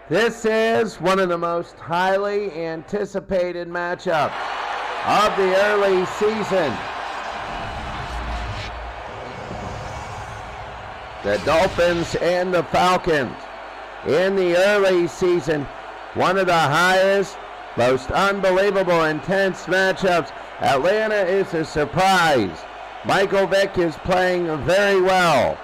This is one of the most highly anticipated matchups of the early season. The Dolphins and the Falcons in the early season, one of the highest, most unbelievable intense matchups. Atlanta is a surprise. Michael Vick is playing very well.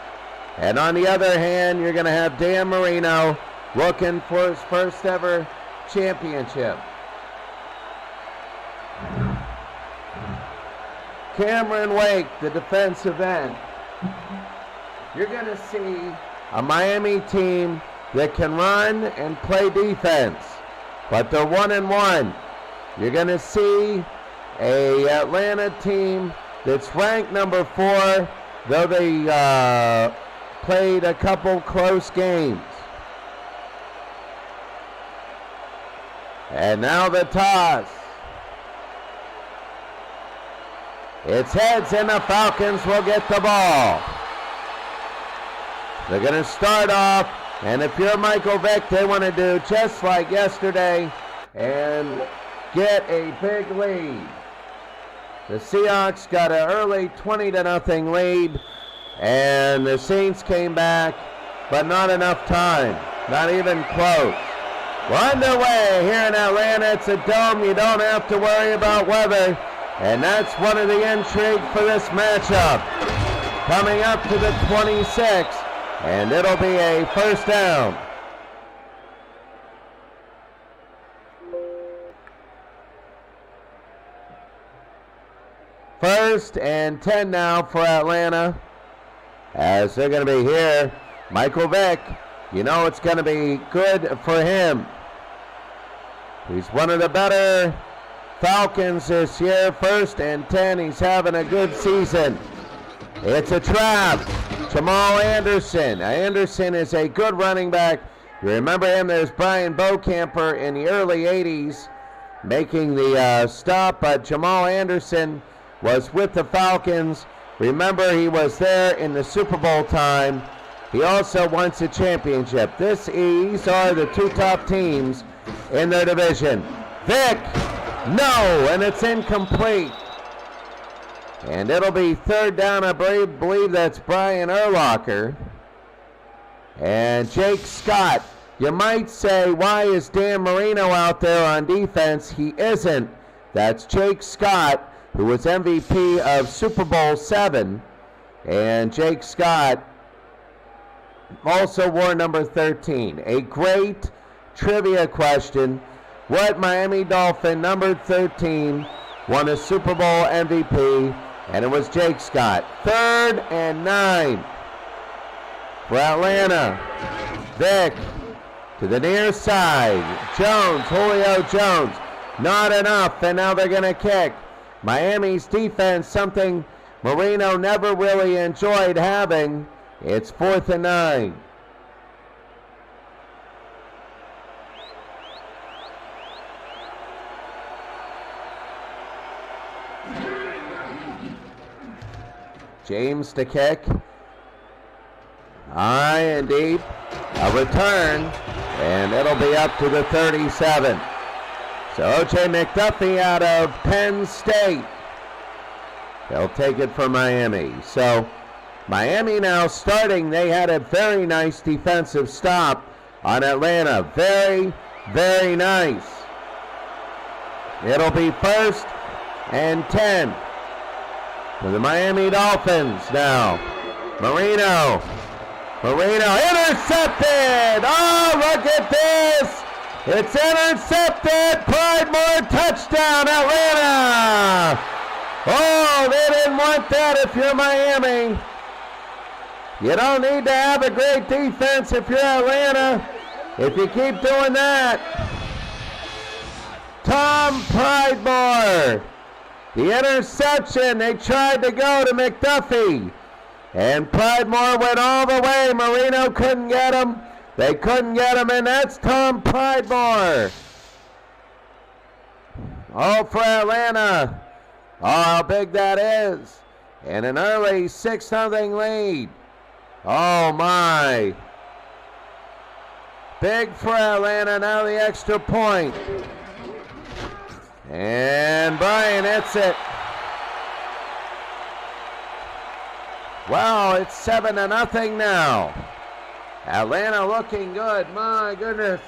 And on the other hand, you're going to have Dan Marino looking for his first ever championship. Cameron Wake, the defensive end. You're going to see a Miami team that can run and play defense, but they're 1-1. You're going to see a Atlanta team that's ranked number 4, though they played a couple close games. And now the toss. It's heads and the Falcons will get the ball. They're going to start off, and if you're Michael Vick, they want to do just like yesterday and get a big lead. The Seahawks got an early 20-0 lead, and the Saints came back, but not enough time, not even close. We're underway here in Atlanta. It's a dome. You don't have to worry about weather. And that's one of the intrigue for this matchup. Coming up to the 26, and it'll be a first down. First and 10 now for Atlanta. As they're going to be here, Michael Vick, you know it's going to be good for him. He's one of the better Falcons this year. First and 10, he's having a good season. It's a trap. Jamal Anderson. Anderson is a good running back. You remember him, there's Brian Beaucamper in the early 80s making the stop, but Jamal Anderson was with the Falcons. Remember, he was there in the Super Bowl time. He also wants a championship. These are the two top teams in their division. Vick, no, and it's incomplete. And it'll be third down. I believe that's Brian Urlacher. And Jake Scott. You might say, why is Dan Marino out there on defense? He isn't. That's Jake Scott, who was MVP of Super Bowl 7. And Jake Scott also wore number 13. A great trivia question. What Miami Dolphin, number 13, won a Super Bowl MVP? And it was Jake Scott. 3rd and 9 for Atlanta. Vick to the near side. Jones, Julio Jones. Not enough, and now they're going to kick. Miami's defense, something Marino never really enjoyed having. It's 4th and 9. James to kick. High and deep. A return, and it'll be up to the 37. So O.J. McDuffie out of Penn State. They'll take it for Miami. So Miami now starting. They had a very nice defensive stop on Atlanta. Very, very nice. It'll be 1st and 10 for the Miami Dolphins now. Marino intercepted. Oh, look at this. It's intercepted. Pridemore touchdown, Atlanta. Oh, they didn't want that if you're Miami. You don't need to have a great defense if you're Atlanta. If you keep doing that. Tom Pridemore. The interception. They tried to go to McDuffie. And Pridemore went all the way. Marino couldn't get him. They couldn't get him, and that's Tom Pridemore. Oh, for Atlanta. Oh, how big that is. And an early 6-0 lead. Oh, my. Big for Atlanta, now the extra point. And Brian hits it. Wow, it's 7-0 now. Atlanta looking good, my goodness.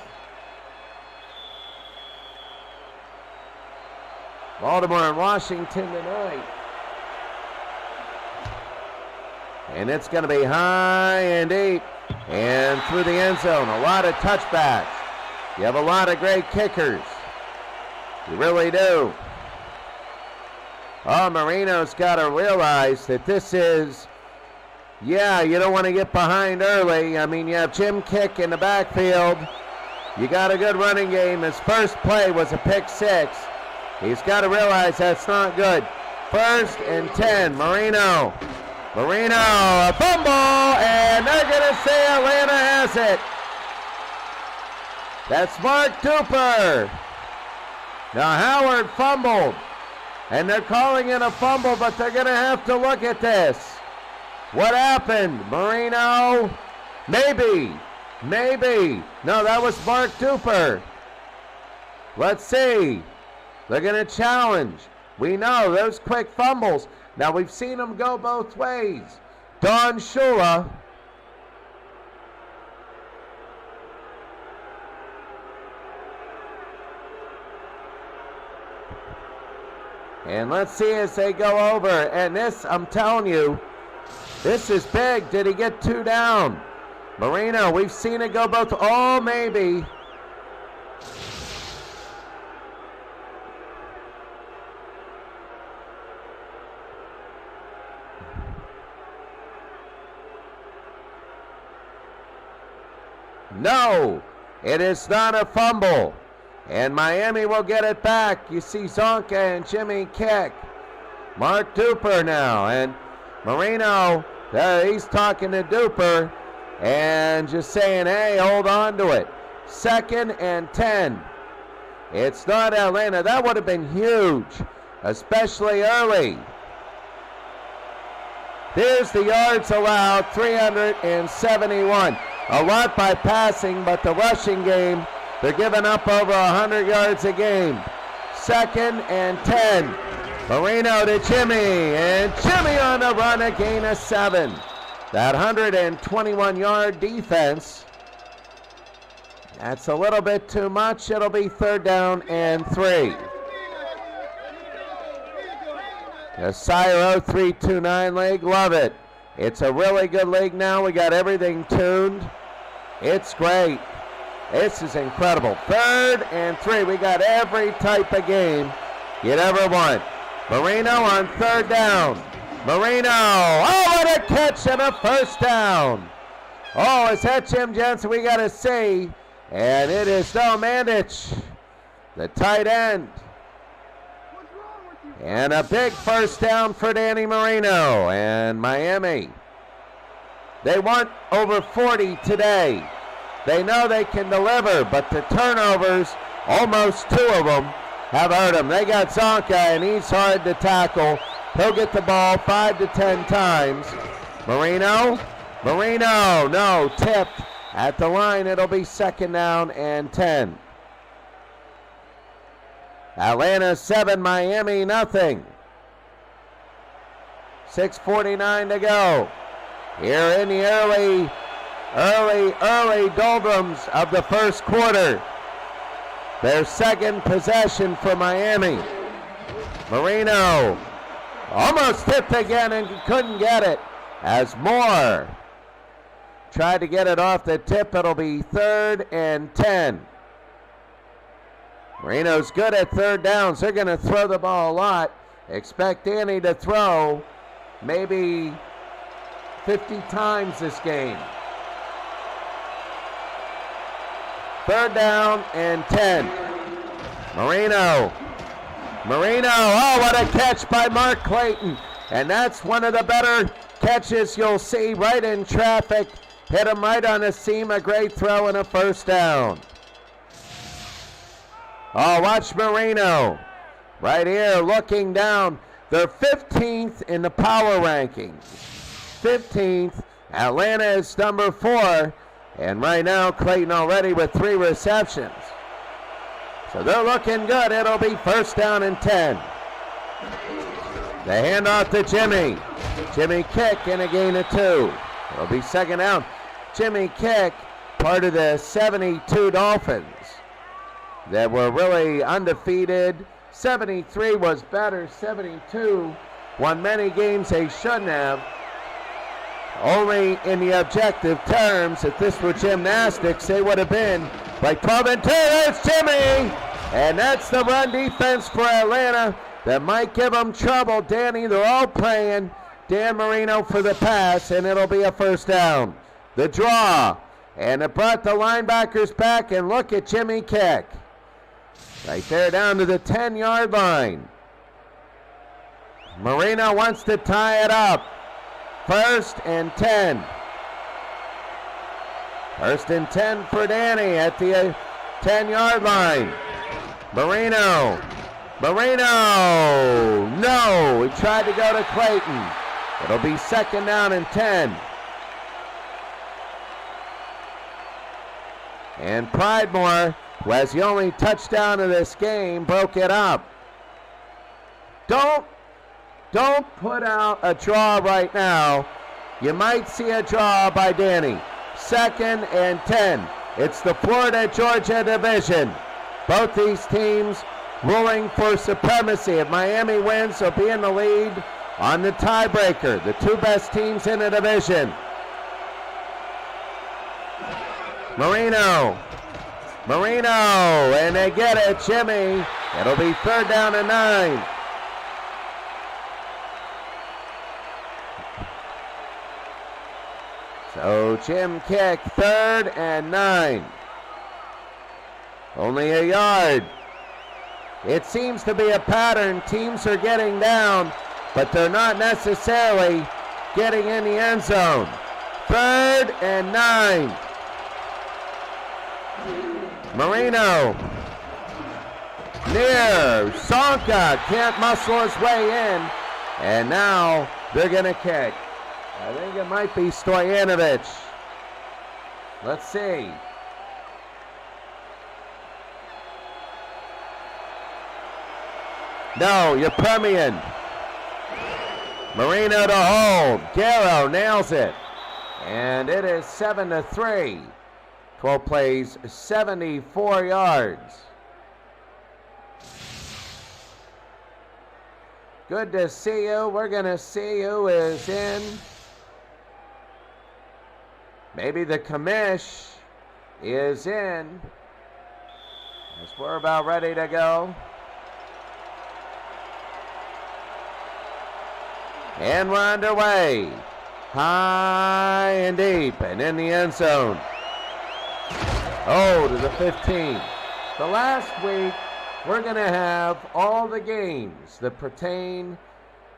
Baltimore and Washington tonight. And it's going to be high and deep and through the end zone. A lot of touchbacks. You have a lot of great kickers. You really do. Oh, Marino's got to realize that this is, yeah, you don't want to get behind early. I mean, you have Jim Kick in the backfield. You got a good running game. His first play was a pick six. He's got to realize that's not good. 1st and 10, Marino, a fumble, and they're going to say Atlanta has it. That's Mark Duper. Now Howard fumbled, and they're calling it a fumble, but they're going to have to look at this. What happened? Marino? Maybe. No, that was Mark Duper. Let's see. They're going to challenge. We know those quick fumbles. Now we've seen them go both ways. Don Shula. And let's see as they go over. And this, I'm telling you, this is big. Did he get 2 down? Marino, we've seen it go both. Oh, maybe. No, it is not a fumble. And Miami will get it back. You see Zonka and Jimmy Kick. Mark Duper now. And Marino, he's talking to Duper and just saying, hey, hold on to it. 2nd and 10. It's not Atlanta. That would have been huge, especially early. There's the yards allowed, 371. A lot by passing, but the rushing game, they're giving up over 100 yards a game. 2nd and 10. Marino to Jimmy, and Jimmy on the run, a gain of 7. That 121-yard defense, that's a little bit too much. It'll be 3rd down and 3. The SIRE0329 league, love it. It's a really good league now. We got everything tuned. It's great. This is incredible. 3rd and 3. We got every type of game you'd ever want. Marino on 3rd down. Marino. Oh, what a catch and a 1st down. Oh, is that Jim Jensen? We got to see. And it is no Mandich, the tight end. And a big 1st down for Danny Marino and Miami. They want over 40 today. They know they can deliver, but the turnovers, almost 2 of them, have hurt them. They got Zonka, and he's hard to tackle. He'll get the ball 5 to 10 times. Marino, no, tipped at the line. It'll be 2nd down and 10. Atlanta 7, Miami nothing. 6:49 to go. Here in the early doldrums of the 1st quarter. Their 2nd possession for Miami. Marino almost tipped again and couldn't get it. As Moore tried to get it off the tip, it'll be 3rd and 10. Marino's good at 3rd downs. They're going to throw the ball a lot. Expect Danny to throw maybe 50 times this game. 3rd down and 10. Marino. Oh, what a catch by Mark Clayton. And that's one of the better catches you'll see, right in traffic. Hit him right on the seam. A great throw and a 1st down. Oh, watch Marino. Right here, looking down. They're 15th in the power rankings. 15th. Atlanta is number 4. And right now, Clayton already with 3 receptions. So they're looking good. It'll be first down and 10. The handoff to Jimmy. Jimmy kick and a gain of 2. It'll be second down. Jimmy kick, part of the 72 Dolphins that were really undefeated. 73 was better. 72 won many games they shouldn't have. Only in the objective terms, if this were gymnastics, they would have been like 12 and 2. There's Jimmy! And that's the run defense for Atlanta that might give them trouble. Danny, they're all playing Dan Marino for the pass, and it'll be a first down. The draw, and it brought the linebackers back, and look at Jimmy kick. Right there down to the 10-yard line. Marino wants to tie it up. First and 10. First and 10 for Danny at the 10-yard line. Marino. No, he tried to go to Clayton. It'll be second down and 10. And Pridemore, who has the only touchdown of this game, broke it up. Don't put out a draw right now. You might see a draw by Danny. Second and 10. It's the Florida-Georgia division. Both these teams ruling for supremacy. If Miami wins, they'll be in the lead on the tiebreaker. The 2 best teams in the division. Marino, and they get it, Jimmy. It'll be third down and 9. So Jim kick, third and 9. Only a yard. It seems to be a pattern. Teams are getting down, but they're not necessarily getting in the end zone. Third and 9. Marino. Near. Sonka can't muscle his way in. And now they're going to kick. I think it might be Stojanovic. Let's see. No, you're Permian. Marino to hold. Guerrero nails it. And it is 7-3. 12 plays, 74 yards. Good to see you. We're going to see who is in. Maybe the commish is in. As we're about ready to go. And we're underway. High and deep and in the end zone. Oh, to the 15. The last week, we're going to have all the games that pertain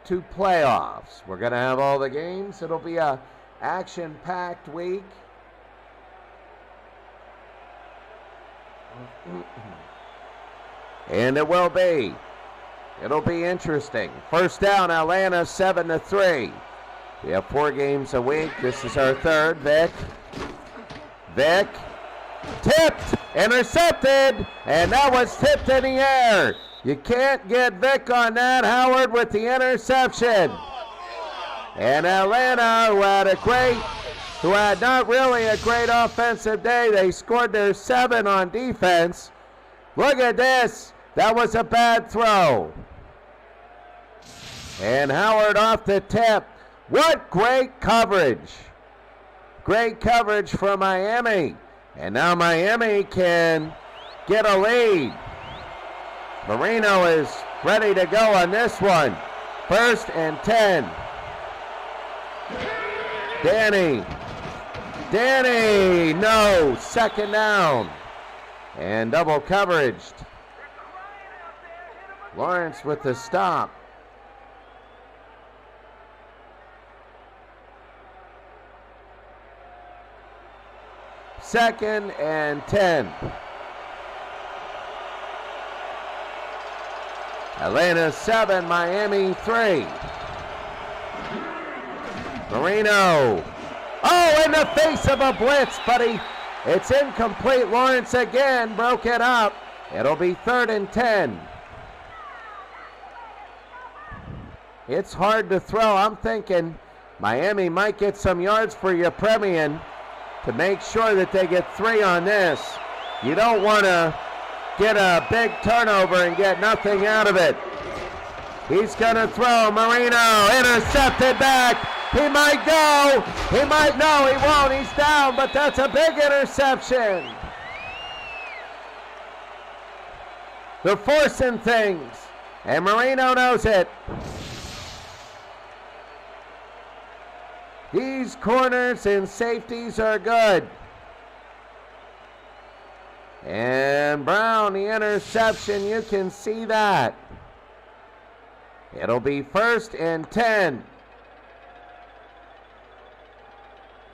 to playoffs. We're going to have all the games. It'll be a action-packed week. And it will be. It'll be interesting. First down, Atlanta, 7-3. We have 4 games a week. This is our third. Vic. Tipped. Intercepted. And that was tipped in the air. You can't get Vic on that. Howard with the interception. And Atlanta, who had not really a great offensive day. They scored their 7 on defense. Look at this. That was a bad throw. And Howard off the tip. What great coverage. Great coverage for Miami. And now Miami can get a lead. Marino is ready to go on this one. First and 10. Danny, no, second down. And double coveraged. Lawrence with the stop. Second and 10. Atlanta 7, Miami 3. Marino Oh, in the face of a blitz, buddy. It's incomplete. Lawrence again broke it up. It'll be 3rd and 10. It's hard to throw. I'm thinking Miami might get some yards for your Premian to make sure that they get 3 on this. You don't want to get a big turnover and get nothing out of it. He's going to throw. Marino intercepted back. He might go. He might. No, he won't. He's down, but that's a big interception. They're forcing things, and Marino knows it. These corners and safeties are good. And Brown, the interception, you can see that. It'll be 1st and 10.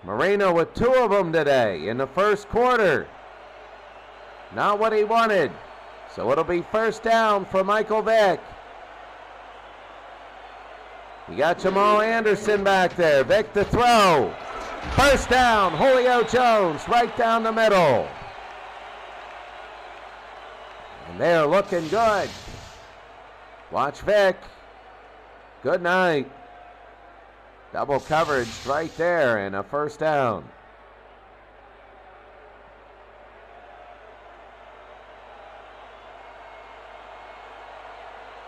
Marino with 2 of them today in the first quarter. Not what he wanted. So it'll be 1st down for Michael Vick. You got Jamal Anderson back there. Vick to throw. 1st down, Julio Jones right down the middle. And they're looking good. Watch Vick. Good night. Double coverage right there and a 1st down.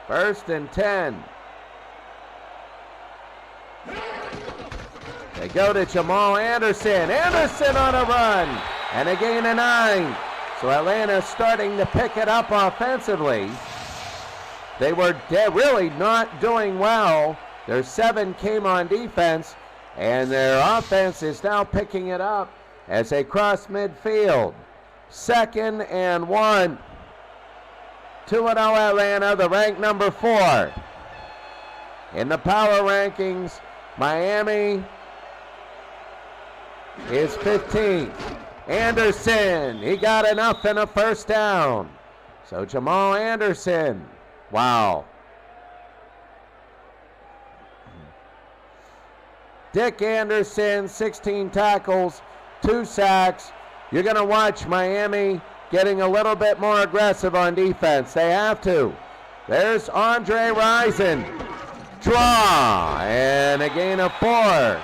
First and 10. They go to Jamal Anderson. Anderson on a run. And a gain of 9. So Atlanta's starting to pick it up offensively. They were really not doing well. Their 7 came on defense, and their offense is now picking it up as they cross midfield. 2nd and 1. 2-0 Atlanta, the ranked number 4. In the power rankings, Miami is 15th. Anderson, he got enough in a 1st down. So Jamal Anderson, wow. Dick Anderson, 16 tackles, 2 sacks. You're going to watch Miami getting a little bit more aggressive on defense. They have to. There's Andre Rison. Draw, and a gain of 4.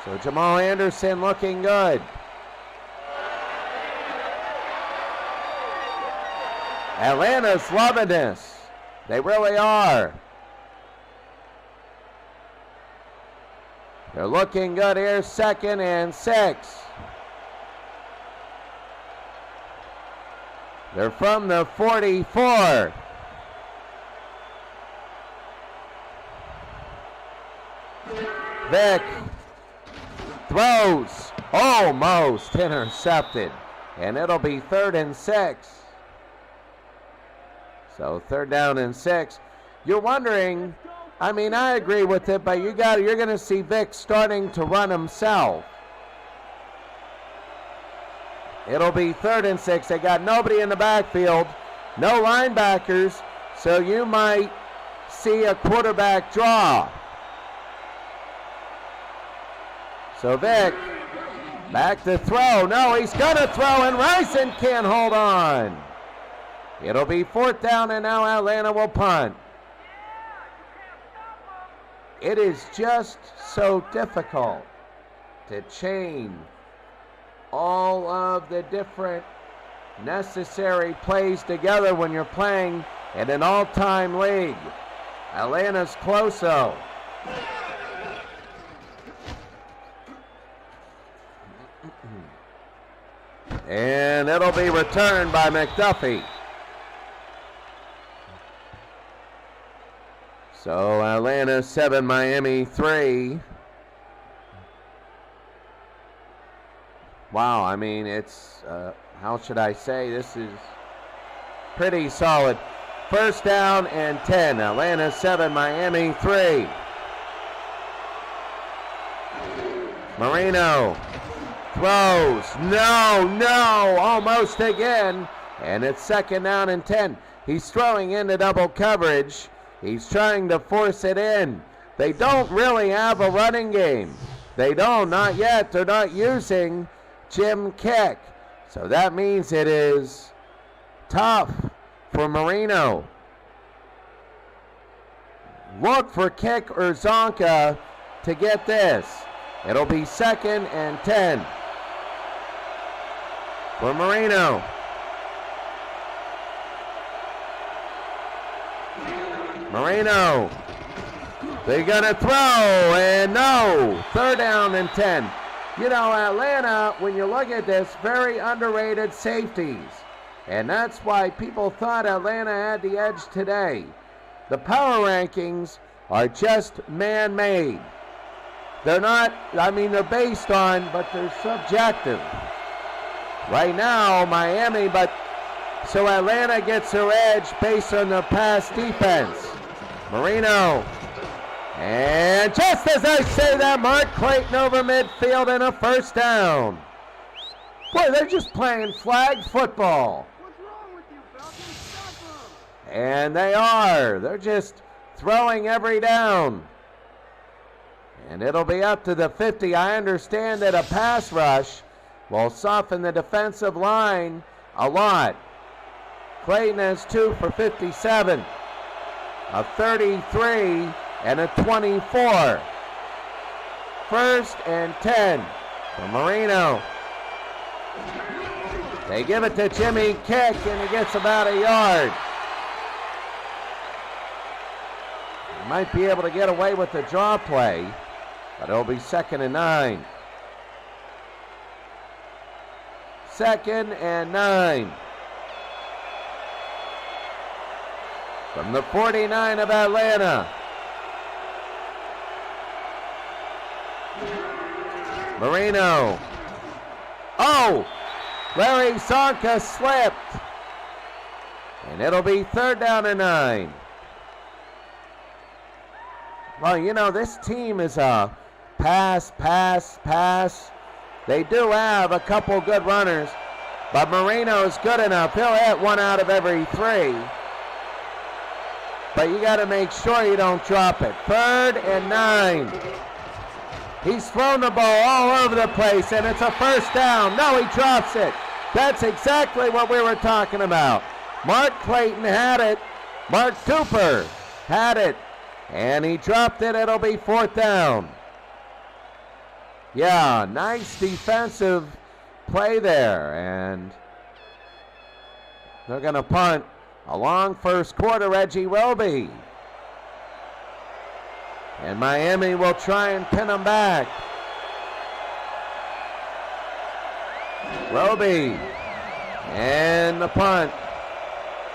So Jamal Anderson looking good. Atlanta's loving this. They really are. They're looking good here, 2nd and 6. They're from the 44. Vick throws, almost intercepted, and it'll be 3rd and 6. So 3rd down and 6. You're wondering, I mean, I agree with it, but you're going to see Vick starting to run himself. It'll be 3rd and 6. They got nobody in the backfield, no linebackers, so you might see a quarterback draw. So Vick back to throw. No, he's going to throw, and Rison can't hold on. It'll be 4th down, and now Atlanta will punt. It is just so difficult to chain all of the different necessary plays together when you're playing in an all-time league. Atlanta's close though. And it'll be returned by McDuffie. So Atlanta 7, Miami 3. Wow, I mean, it's, how should I say, this is pretty solid. 1st down and 10. Atlanta 7, Miami 3. Marino throws. No, almost again. And it's 2nd down and 10. He's throwing into double coverage. He's trying to force it in. They don't really have a running game. They don't, not yet. They're not using Jim Kick. So that means it is tough for Marino. Look for Kick or Zonka to get this. It'll be 2nd and 10 for Marino. Marino, they're gonna throw, and no, 3rd down and 10. You know, Atlanta, when you look at this, very underrated safeties. And that's why people thought Atlanta had the edge today. The power rankings are just man-made. They're not, I mean, they're based on, but they're subjective. Right now, Miami, but so Atlanta gets their edge based on their pass defense. Marino. And just as I say that, Mark Clayton over midfield and a 1st down. Boy, they're just playing flag football. What's wrong with you, Falcons? Stop them. And they are. They're just throwing every down. And it'll be up to the 50. I understand that a pass rush will soften the defensive line a lot. Clayton has 2 for 57. A 33 and a 24. 1st and 10 for Marino. They give it to Jimmy Kick, and he gets about a yard. He might be able to get away with the draw play, but it'll be 2nd and 9. 2nd and 9. From the 49 of Atlanta. Marino. Oh! Larry Zonka slipped. And it'll be 3rd down and 9. Well, you know, this team is a pass. They do have a couple good runners, but Marino's good enough. He'll hit 1 out of every 3. But you got to make sure you don't drop it. 3rd and 9. He's thrown the ball all over the place, and it's a 1st down. No, he drops it. That's exactly what we were talking about. Mark Clayton had it. Mark Cooper had it, and he dropped it. It'll be 4th down. Yeah, nice defensive play there, and they're going to punt. A long 1st quarter, Reggie Roby. And Miami will try and pin them back. Roby. And the punt.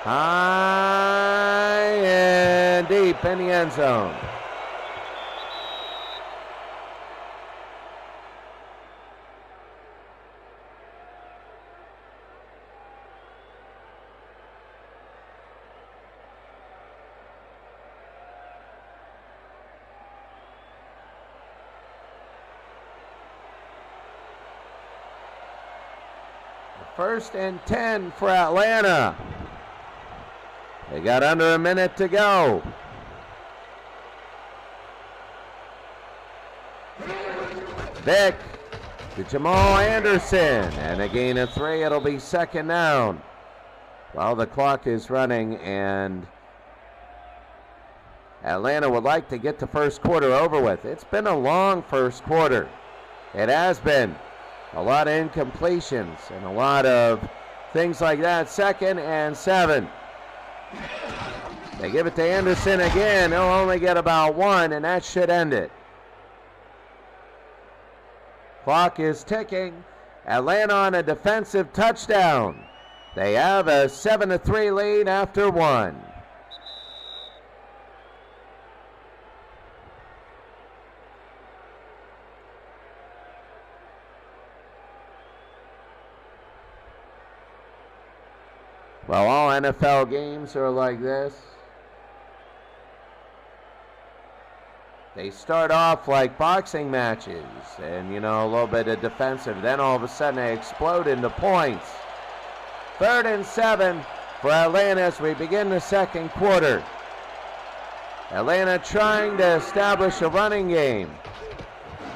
High and deep in the end zone. First and 10 for Atlanta. They got under a minute to go. Vick to Jamal Anderson, and a gain of 3. It'll be 2nd down. Well, the clock is running, and Atlanta would like to get the 1st quarter over with. It's been a long 1st quarter. It has been. A lot of incompletions and a lot of things like that. 2nd and 7. They give it to Anderson again. He'll only get about 1, and that should end it. Clock is ticking. Atlanta on a defensive touchdown. They have a 7-3 lead after 1. Well, all NFL games are like this. They start off like boxing matches and, you know, a little bit of defensive. Then all of a sudden they explode into points. 3rd and 7 for Atlanta as we begin the 2nd quarter. Atlanta trying to establish a running game.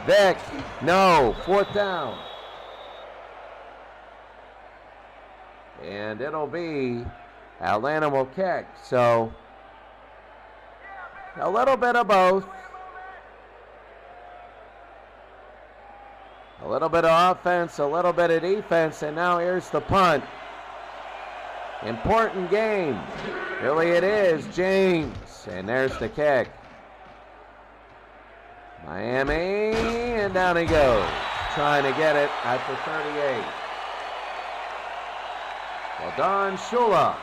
Vic, no, 4th down. And it'll be Atlanta will kick. So a little bit of both. A little bit of offense, a little bit of defense, and now here's the punt. Important game. Really it is, James. And there's the kick. Miami, and down he goes. Trying to get it at the 38. Well, Don Shula.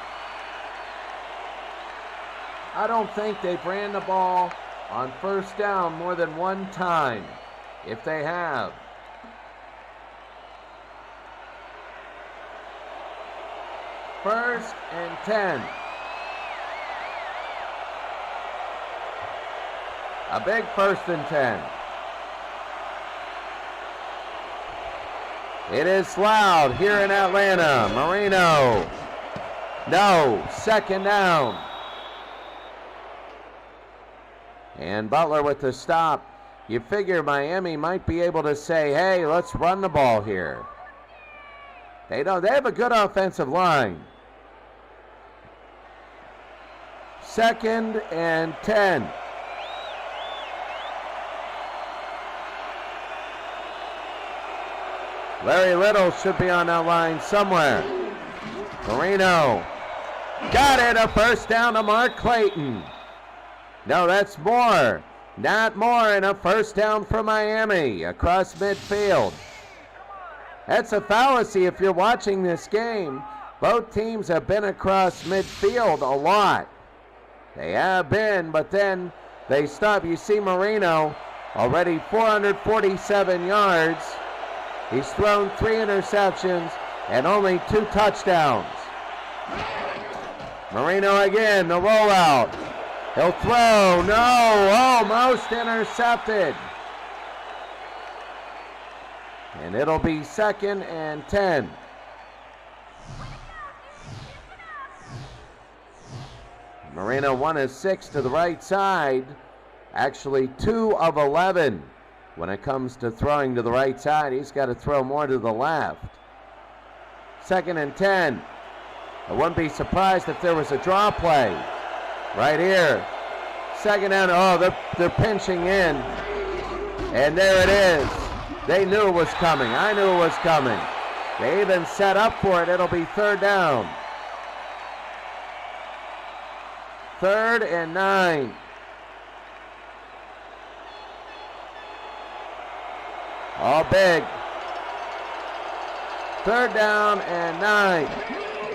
I don't think they've ran the ball on 1st down more than one time. If they have. First and 10. A big 1st and 10. It is loud here in Atlanta. Marino. No. 2nd down. And Butler with the stop. You figure Miami might be able to say, hey, let's run the ball here. They don't. They have a good offensive line. 2nd and 10. Larry Little should be on that line somewhere. Marino. Got it. A 1st down to Mark Clayton. No, that's Moore. Not Moore, and a 1st down for Miami across midfield. That's a fallacy if you're watching this game. Both teams have been across midfield a lot. They have been, but then they stop. You see Marino, already 447 yards. He's thrown 3 interceptions and only 2 touchdowns. Marino again, the rollout. He'll throw, no, almost intercepted. And it'll be 2nd and 10. Marino 1 of 6 to the right side. Actually 2 of 11 when it comes to throwing to the right side. He's got to throw more to the left. 2nd and 10. I wouldn't be surprised if there was a draw play right here. 2nd down. Oh, they're pinching in. And there it is. They knew it was coming. I knew it was coming. They even set up for it. It'll be 3rd down. 3rd and 9. All big. 3rd down and 9.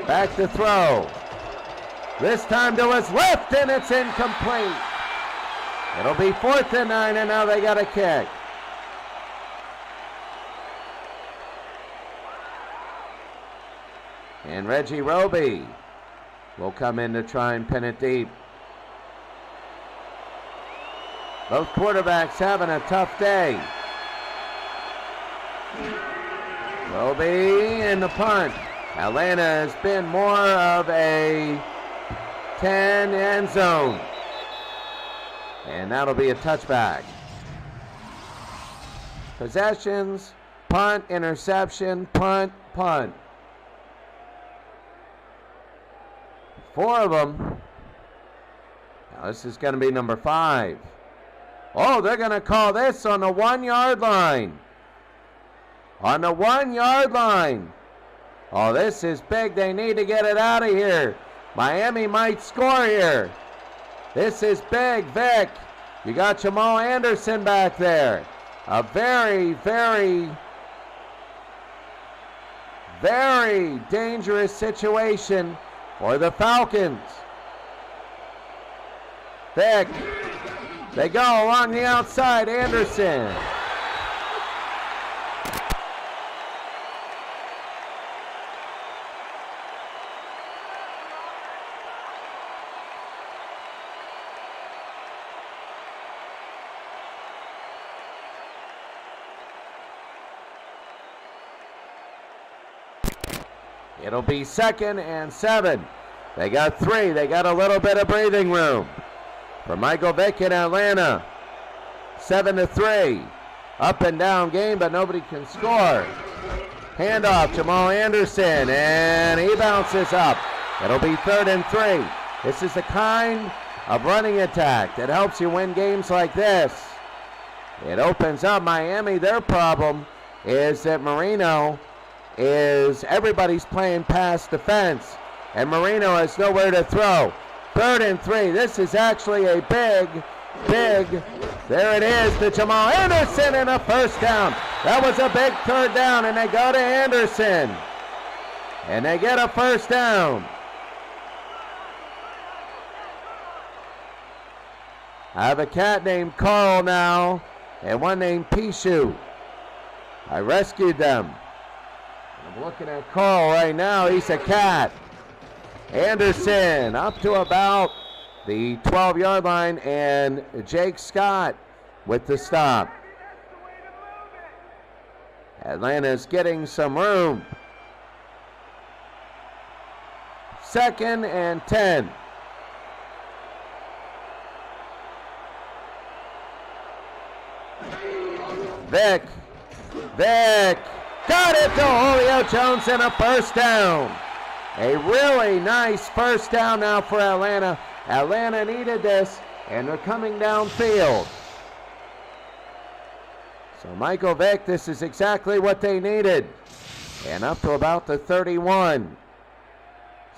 Back to throw. This time to his left, and it's incomplete. It'll be 4th and 9, and now they got a kick. And Reggie Roby will come in to try and pin it deep. Both quarterbacks having a tough day. Roby in the punt. Atlanta has been more of a 10 end zone. And that'll be a touchback. Possessions, punt, interception, punt, punt. 4 of them. Now this is going to be number 5. Oh, they're going to call this on the 1-yard line. On the 1-yard line. Oh, this is big. They need to get it out of here. Miami might score here. This is big, Vic. You got Jamal Anderson back there. A very, very, very dangerous situation for the Falcons. Vic. They go along the outside. Anderson. It'll be 2nd and 7. They got 3. They got a little bit of breathing room. For Michael Vick in Atlanta. 7-3. up and down game, but nobody can score. Handoff, Jamal Anderson, and he bounces up. It'll be 3rd and 3. This is the kind of running attack that helps you win games like this. It opens up Miami. Their problem is that everybody's playing pass defense, and Marino has nowhere to throw. 3rd and 3. This is actually a big, there it is to Jamal Anderson, and a first down. That was a big 3rd down, and they go to Anderson, and they get a first down. I have a cat named Carl now, and one named Pishu. I rescued them. I'm looking at Carl right now. He's a cat. Anderson up to about the 12-yard line, and Jake Scott with the stop. Atlanta's getting some room. 2nd and 10. Vic, got it to Julio Jones, and a first down. A really nice first down now for Atlanta. Atlanta needed this, and they're coming downfield. So Michael Vick, this is exactly what they needed. And up to about the 31.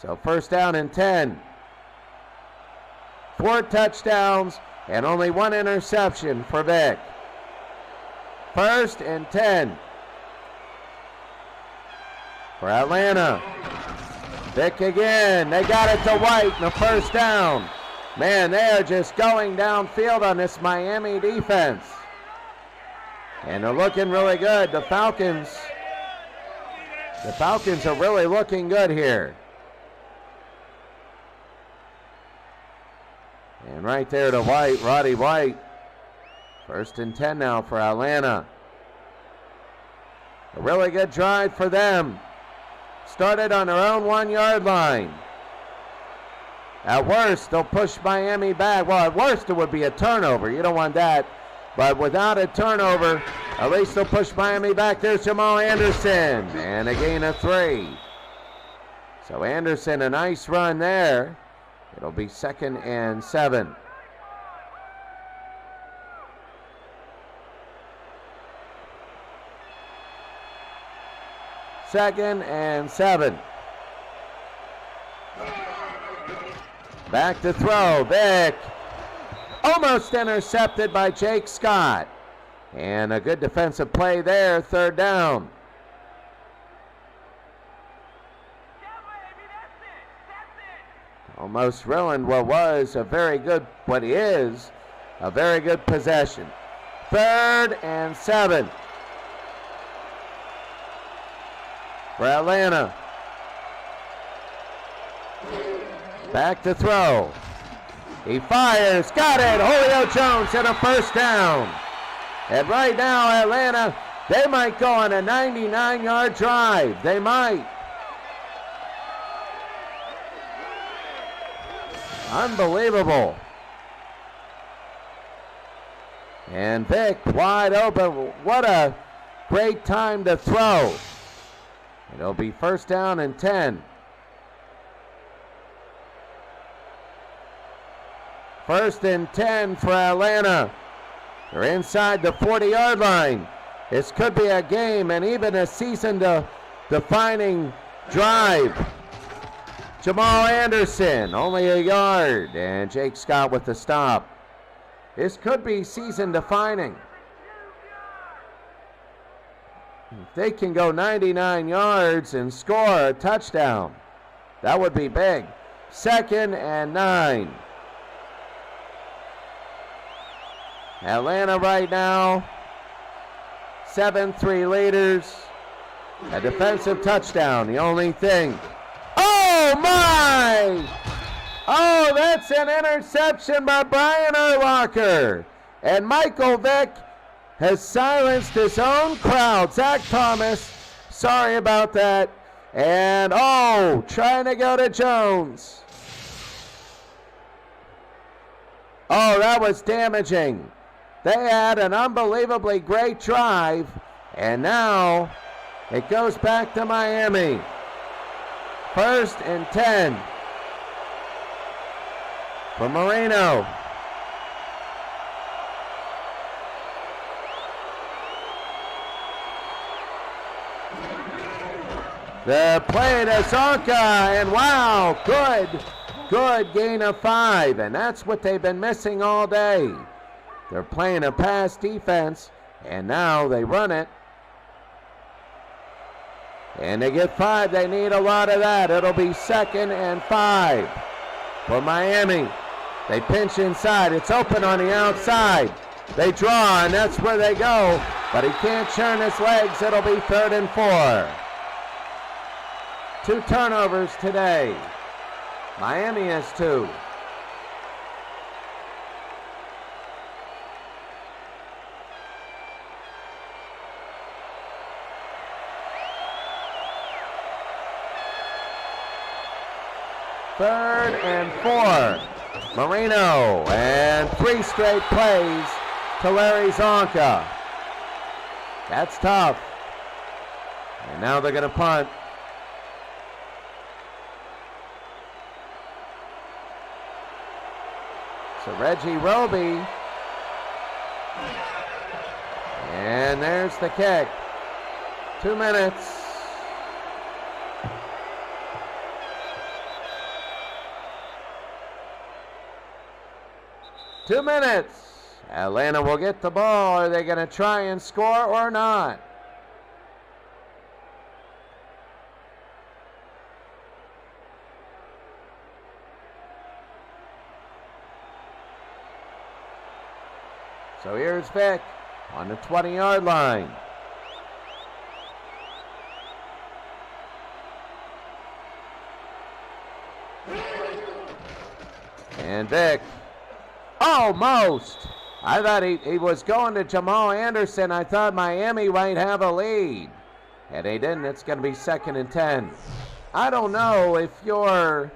So 1st down and 10. 4 touchdowns and only 1 interception for Vick. 1st and 10 for Atlanta. Vick again. They got it to White and a first down. Man, they are just going downfield on this Miami defense. And they're looking really good. The Falcons are really looking good here. And right there to White, Roddy White. 1st and 10 now for Atlanta. A really good drive for them. Started on their own 1-yard line. At worst, they'll push Miami back. Well, at worst, it would be a turnover. You don't want that. But without a turnover, at least they'll push Miami back. There's Jamal Anderson, and a gain of 3. So Anderson, a nice run there. It'll be 2nd and 7. Second and 7. Back to throw. Vick. Almost intercepted by Jake Scott. And a good defensive play there. 3rd down. Almost ruined what is a very good possession. 3rd and 7. For Atlanta. Back to throw. He fires. Got it. Julio Jones and a first down. And right now, Atlanta, they might go on a 99-yard drive. They might. Unbelievable. And Vick wide open. What a great time to throw. It'll be 1st down and 10. 1st and 10 for Atlanta. They're inside the 40-yard line. This could be a game and even a season-defining drive. Jamal Anderson, only a yard, and Jake Scott with the stop. This could be season-defining. If they can go 99 yards and score a touchdown, that would be big. 2nd and 9. Atlanta right now, 7-3 leaders. A defensive touchdown, the only thing. Oh my! Oh, that's an interception by Brian Urlacher. And Michael Vick has silenced his own crowd. Zach Thomas, sorry about that. And trying to go to Jones. Oh, that was damaging. They had an unbelievably great drive, and now it goes back to Miami. 1st and 10 for Marino. The play to Zonka, and wow, good gain of 5, and that's what they've been missing all day. They're playing a pass defense, and now they run it. And they get 5. They need a lot of that. It'll be 2nd and 5 for Miami. They pinch inside. It's open on the outside. They draw, and that's where they go. But he can't turn his legs. It'll be 3rd and 4. 2 turnovers today. Miami has 2. Third and 4. Marino, and 3 straight plays to Larry Zonka. That's tough. And now they're going to punt. So Reggie Roby. And there's the kick. 2 minutes. Two minutes. Atlanta will get the ball. Are they going to try and score or not? So here's Vick on the 20-yard line. And Vick, almost. I thought he was going to Jamal Anderson. I thought Miami might have a lead. And they didn't. It's going to be 2nd and 10. I don't know if you're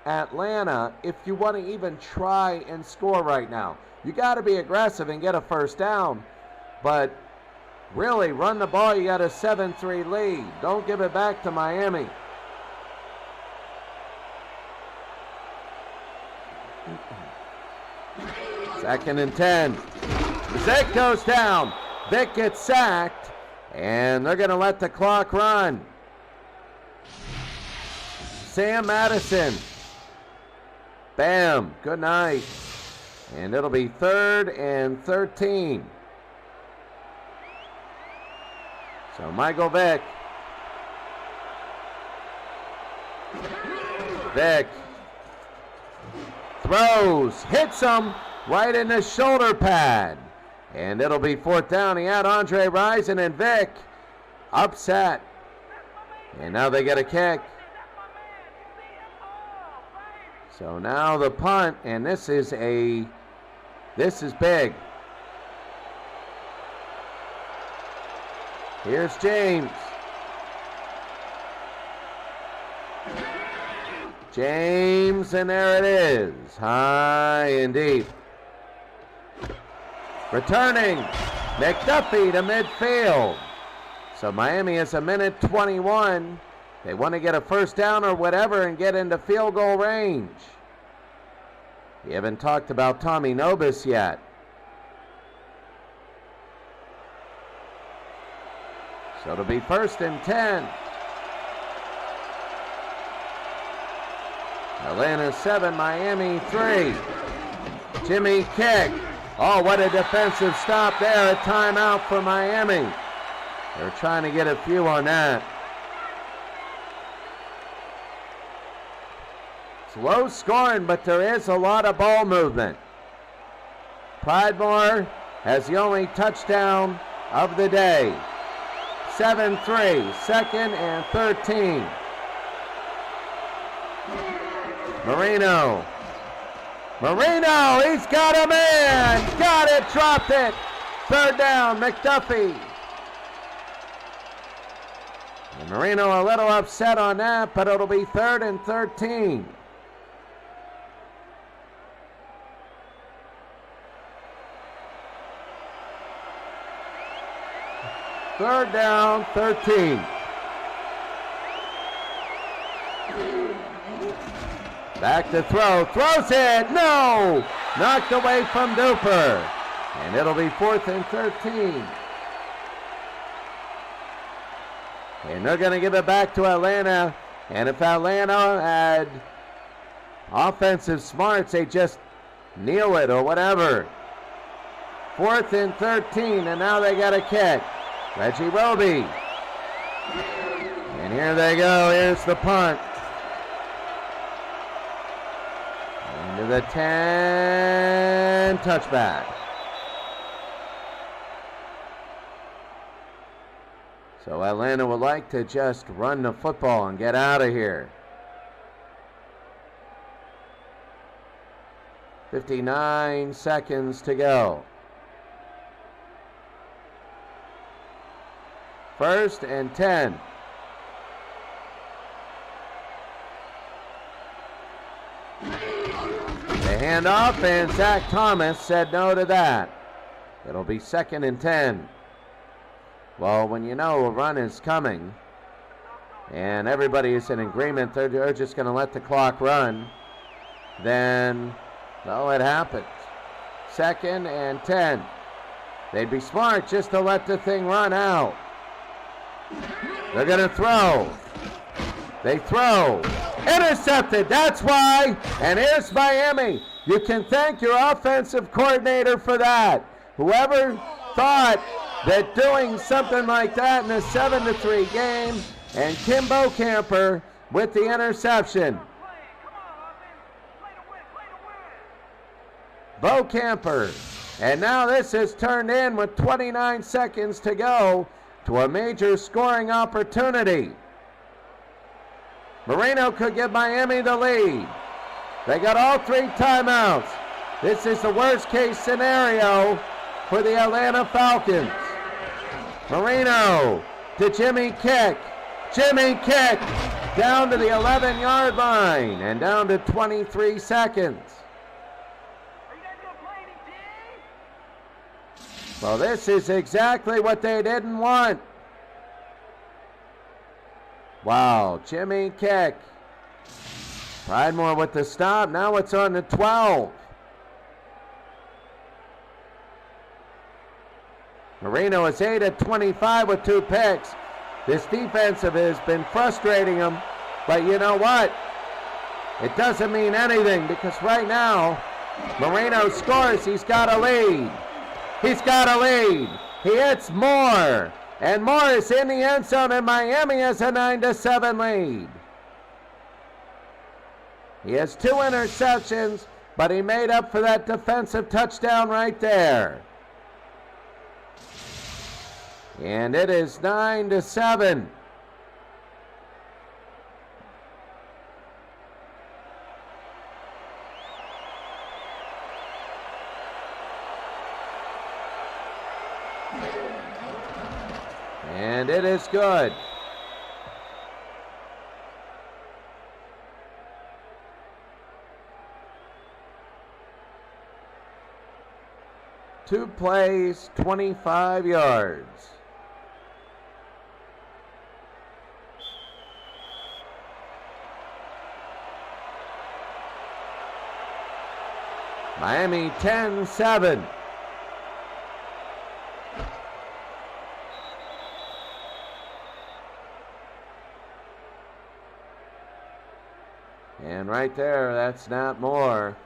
Atlanta, if you want to even try and score right now. You got to be aggressive and get a first down. But really, run the ball. You got a 7-3 lead. Don't give it back to Miami. Second and 10. Vick goes down. Vick gets sacked, and they're going to let the clock run. Sam Madison. Bam. Good night. And it'll be 3rd and 13. So Michael Vick. Vick throws, hits him right in the shoulder pad. And it'll be 4th down. He had Andre Rison and Vick upset. And now they get a kick. So now the punt, and this is big. Here's James. James, and there it is. High and deep. Returning, McDuffie to midfield. So Miami has 1:21. They want to get a first down or whatever and get into field goal range. We haven't talked about Tommy Nobis yet. So it'll be 1st and 10. Atlanta 7, Miami 3. Jimmy kick. Oh, what a defensive stop there. A timeout for Miami. They're trying to get a few on that. It's low scoring, but there is a lot of ball movement. Pridemore has the only touchdown of the day. 7-3, 2nd and 13. Marino, he's got him in. Got it, dropped it. 3rd down, McDuffie. And Marino a little upset on that, but it'll be 3rd and 13. Third down, 13. Back to throw. Throws it. No! Knocked away from Duper. And it'll be 4th and 13. And they're going to give it back to Atlanta. And if Atlanta had offensive smarts, they just kneel it or whatever. 4th and 13, and now they got a kick. Reggie Roby. And here they go. Here's the punt. Into the 10, touchback. So Atlanta would like to just run the football and get out of here. 59 seconds to go. 1st and 10. The handoff, and Zach Thomas said no to that. It'll be 2nd and 10. Well, when you know a run is coming and everybody is in agreement, they're just going to let the clock run, then, well, it happens. 2nd and 10. They'd be smart just to let the thing run out. They're going to throw. They throw. Intercepted. That's why. And here's Miami. You can thank your offensive coordinator for that. Whoever thought that doing something like that in a 7-3 game, and Kimbo Camper with the interception. Bo Camper. And now this is turned in with 29 seconds to go to a major scoring opportunity. Marino could give Miami the lead. They got all 3 timeouts. This is the worst case scenario for the Atlanta Falcons. Marino to Jimmy Kick. Jimmy Kick down to the 11-yard line and down to 23 seconds. Well, this is exactly what they didn't want. Wow, Jimmy Kick. Pridemore with the stop. Now it's on the 12. Marino is 8 of 25 with 2 picks. This defensive has been frustrating him, but you know what? It doesn't mean anything because right now, Marino scores. He's got a lead. He's got a lead. He hits Moore. And Moore is in the end zone, and Miami has a 9-7 lead. He has 2 interceptions, but he made up for that defensive touchdown right there. And it is 9-7. And it is good. Two plays, 25 yards. Miami 10-7. And right there, that's not more.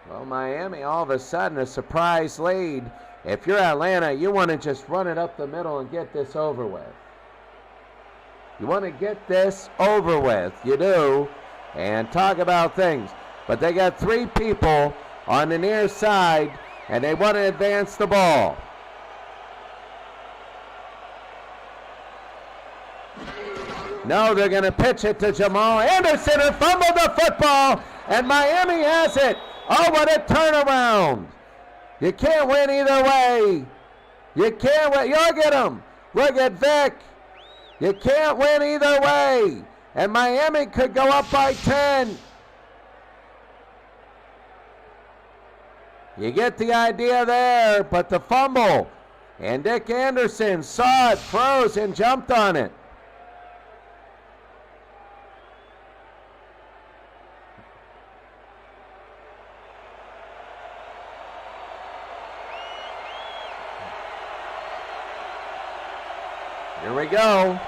Well, Miami, all of a sudden, a surprise lead. If you're Atlanta, you want to just run it up the middle and get this over with. You want to get this over with. You do. And talk about things. But they got 3 people on the near side, and they want to advance the ball. No, they're going to pitch it to Jamal Anderson, who fumbled the football, and Miami has it. Oh, what a turnaround. You can't win either way. You can't win. Look at him. Look at Vic. You can't win either way. And Miami could go up by 10. You get the idea there, but the fumble. And Dick Anderson saw it, froze, and jumped on it. Here we go.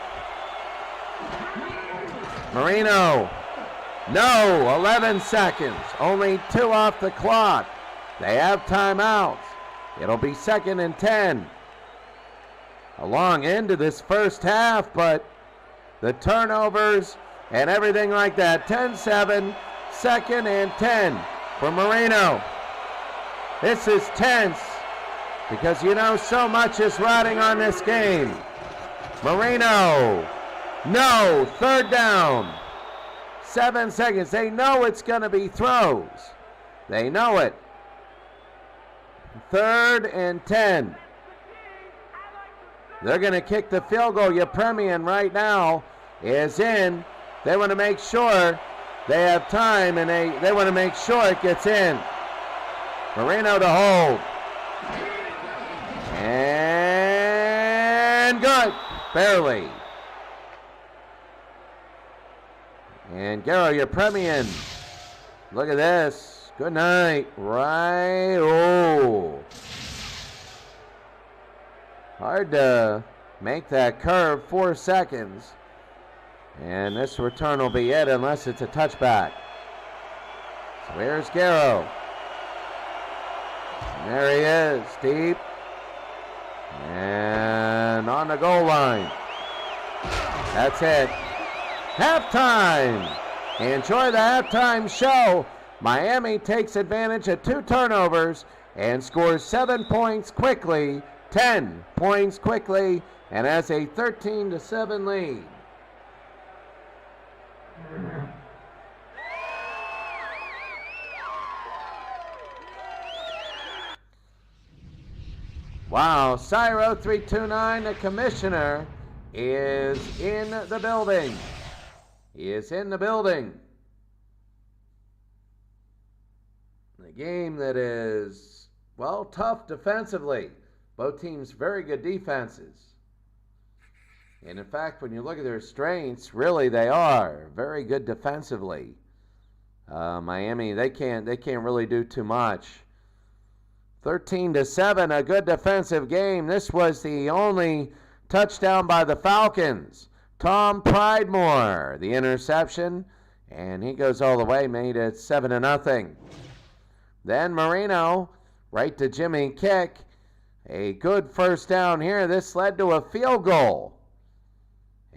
Marino. No, 11 seconds. Only 2 off the clock. They have timeouts. It'll be 2nd and 10. A long end to this first half, but the turnovers and everything like that. 10-7, 2nd and 10 for Marino. This is tense because you know so much is riding on this game. Marino, no, 3rd down. 7 seconds. They know it's going to be throws. They know it. 3rd and 10. They're going to kick the field goal. Yepremian right now is in. They want to make sure they have time, and they want to make sure it gets in. Marino to hold. And good. Barely. And Garo Yepremian. Look at this. Good night. Right. Oh. Hard to make that curve. 4 seconds. And this return will be it unless it's a touchback. So here's Garo. And there he is. Deep. And on the goal line. That's it. Halftime. Enjoy the halftime show. Miami takes advantage of 2 turnovers and scores 7 points quickly, 10 points quickly, and has a 13-7 lead. Wow, SIRE0329, the commissioner, is in the building. He is in the building. A game that is, well, tough defensively. Both teams very good defenses. And in fact, when you look at their strengths, really they are very good defensively. Miami, they can't really do too much. 13-7, a good defensive game. This was the only touchdown by the Falcons. Tom Pridemore, the interception, and he goes all the way, made it 7-0. Then Marino, right to Jimmy kick. A good first down here. This led to a field goal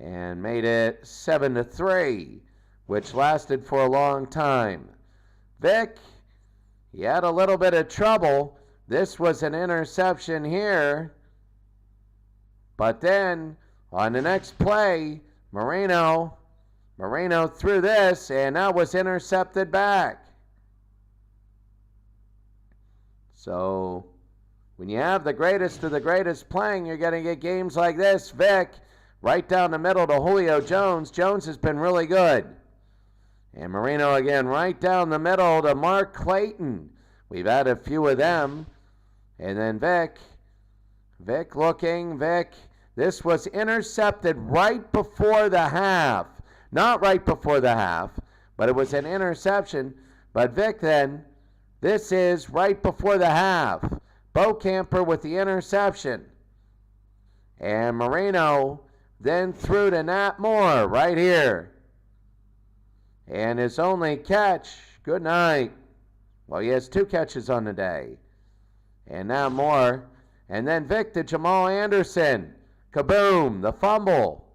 and made it 7-3, which lasted for a long time. Vic, he had a little bit of trouble. This was an interception here. But then on the next play, Marino threw this, and that was intercepted back. So when you have the greatest of the greatest playing, you're going to get games like this. Vic, right down the middle to Julio Jones. Jones has been really good. And Marino again, right down the middle to Mark Clayton. We've had a few of them. And then Vic looking, Vic. This was intercepted right before the half. Not right before the half, but it was an interception. But Vic then, this is right before the half. Camper with the interception. And Marino then threw to Nat Moore right here. And his only catch, good night. Well, he has 2 catches on the day. And now Moore. And then Vic to Jamal Anderson. Kaboom, the fumble.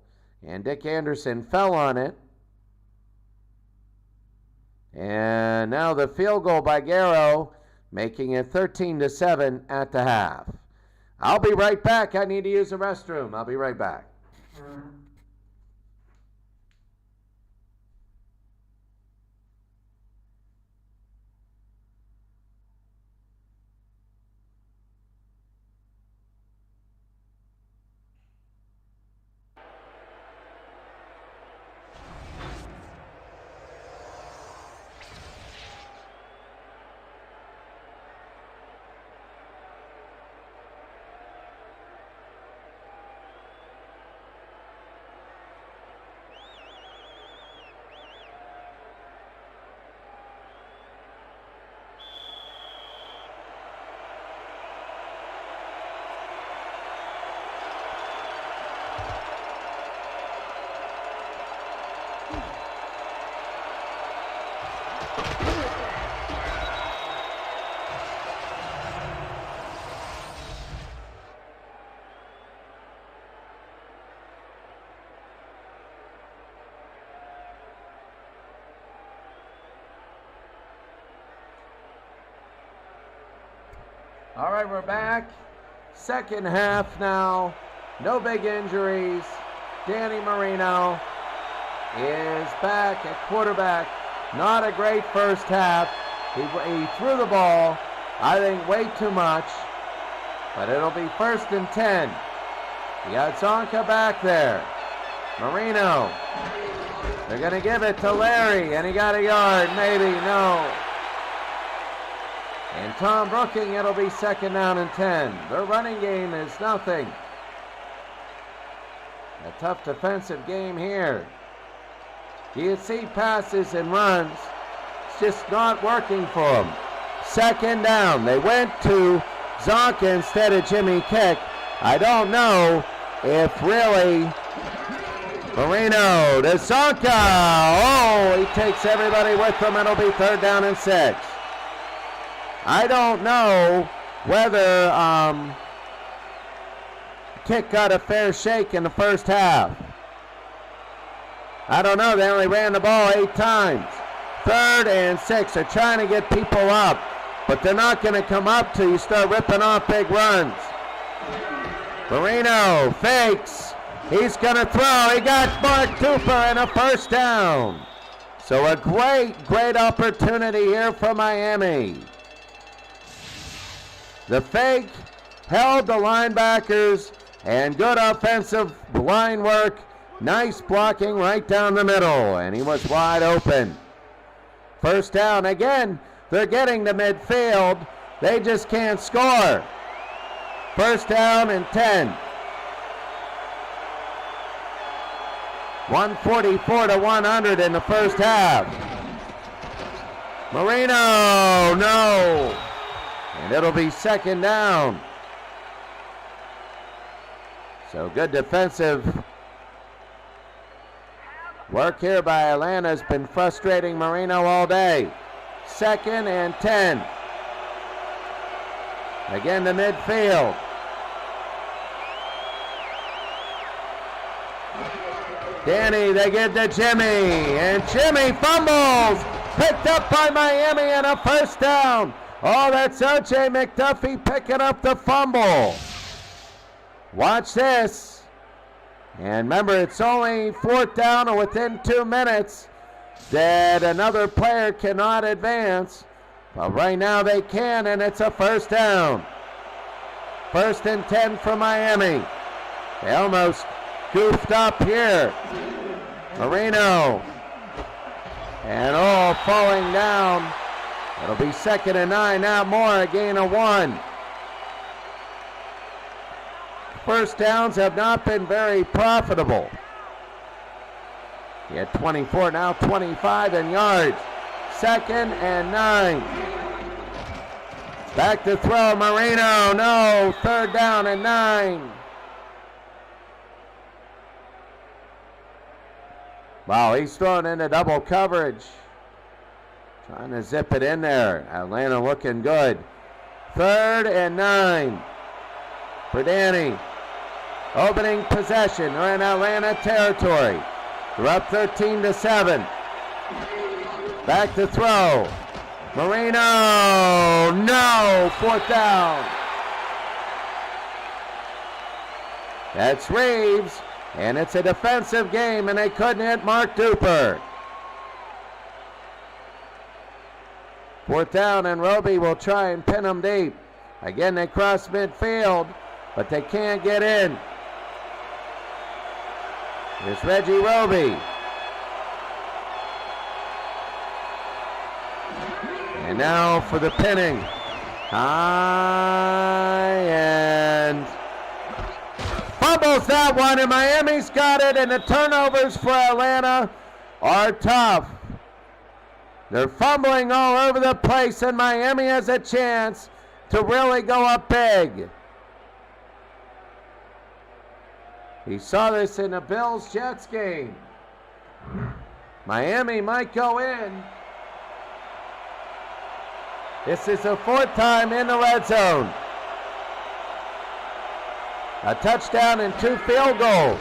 And Dick Anderson fell on it. And now the field goal by Garo, making it 13-7 at the half. I'll be right back. I need to use the restroom. I'll be right back. All right, we're back. Second half now. No big injuries. Danny Marino is back at quarterback. Not a great first half. He threw the ball, I think, way too much. But it'll be 1st and 10. You got Zonka back there. Marino. They're going to give it to Larry, and he got a yard. Maybe, no. And Tom Brooking, it'll be 2nd down and 10. Their running game is nothing. A tough defensive game here. You see passes and runs. It's just not working for them. 2nd down. They went to Zonka instead of Jimmy Kick. I don't know if really Marino to Zonka. Oh, he takes everybody with him. It'll be 3rd down and 6. I don't know whether Kick got a fair shake in the first half. I don't know. They only ran the ball 8 times. 3rd and 6. They're trying to get people up, but they're not going to come up till you start ripping off big runs. Marino fakes. He's going to throw. He got Mark Cooper and a 1st down. So a great opportunity here for Miami. The fake held the linebackers, and good offensive line work. Nice blocking right down the middle, and he was wide open. 1st down again. They're getting to midfield. They just can't score. 1st down and 10. 144 to 100 in the first half. Marino, no. And it'll be 2nd down. So good defensive work here by Atlanta has been frustrating Marino all day. 2nd and 10. Again to midfield. Danny, they give to Jimmy, and Jimmy fumbles. Picked up by Miami and a 1st down. Oh, that's O.J. McDuffie picking up the fumble. Watch this. And remember, it's only 4th down or within 2 minutes that another player cannot advance. But right now they can, and it's a 1st down. 1st and 10 for Miami. They almost goofed up here. Marino. And falling down. It'll be 2nd and 9. Now more, a gain of 1. 1st downs have not been very profitable. He had 24, now 25 in yards. 2nd and 9. Back to throw, Marino, no. 3rd down and 9. Wow, he's thrown into double coverage. Trying to zip it in there. Atlanta looking good. 3rd and 9 for Danny. Opening possession. They're in Atlanta territory. They're up 13-7. Back to throw. Marino. No. 4th down. That's Reeves. And it's a defensive game, and they couldn't hit Mark Duper. 4th down, and Roby will try and pin them deep. Again, they cross midfield, but they can't get in. Here's Reggie Roby. And now for the pinning. High and fumbles that one, and Miami's got it, and the turnovers for Atlanta are tough. They're fumbling all over the place, and Miami has a chance to really go up big. We saw this in the Bills-Jets game. Miami might go in This is the 4th time in the red zone. A touchdown and 2 field goals.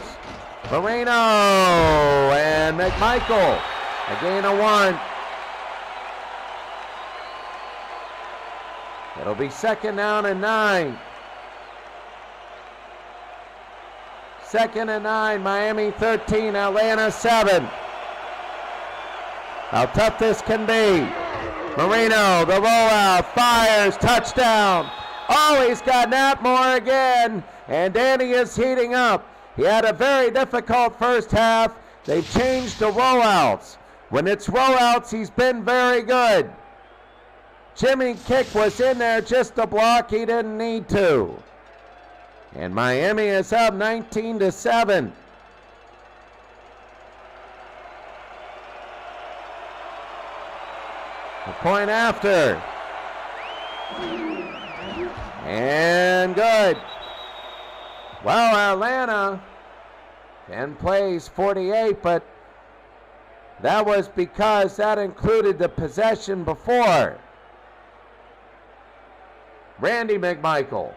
Marino and McMichael. A gain of 1. It'll be 2nd down and 9. 2nd and 9, Miami 13, Atlanta 7. How tough this can be. Marino, the rollout, fires, touchdown. Oh, he's got Nat Moore again, and Danny is heating up. He had a very difficult first half. They've changed the rollouts. When it's rollouts, he's been very good. Jimmy Kick was in there just to block. He didn't need to. And Miami is up 19-7. A point after. And good. Well, Atlanta 10 plays 48, but that was because that included the possession before. Randy McMichael.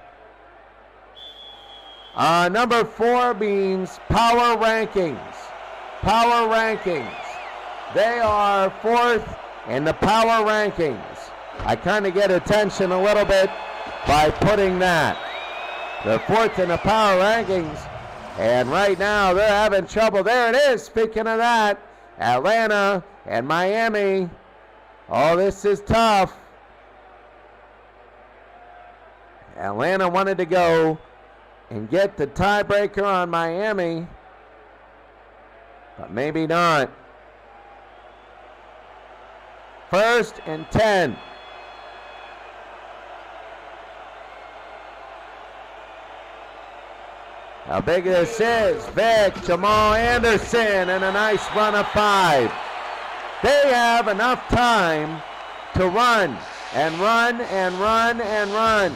Number 4 means power rankings. Power rankings. They are 4th in the power rankings. I kind of get attention a little bit by putting that. They're 4th in the power rankings, and right now they're having trouble. There it is. Speaking of that, Atlanta and Miami. Oh, this is tough. Atlanta wanted to go and get the tiebreaker on Miami, but maybe not. 1st and 10. How big this is. Vic, Jamal Anderson, and a nice run of 5. They have enough time to run and run and run and run.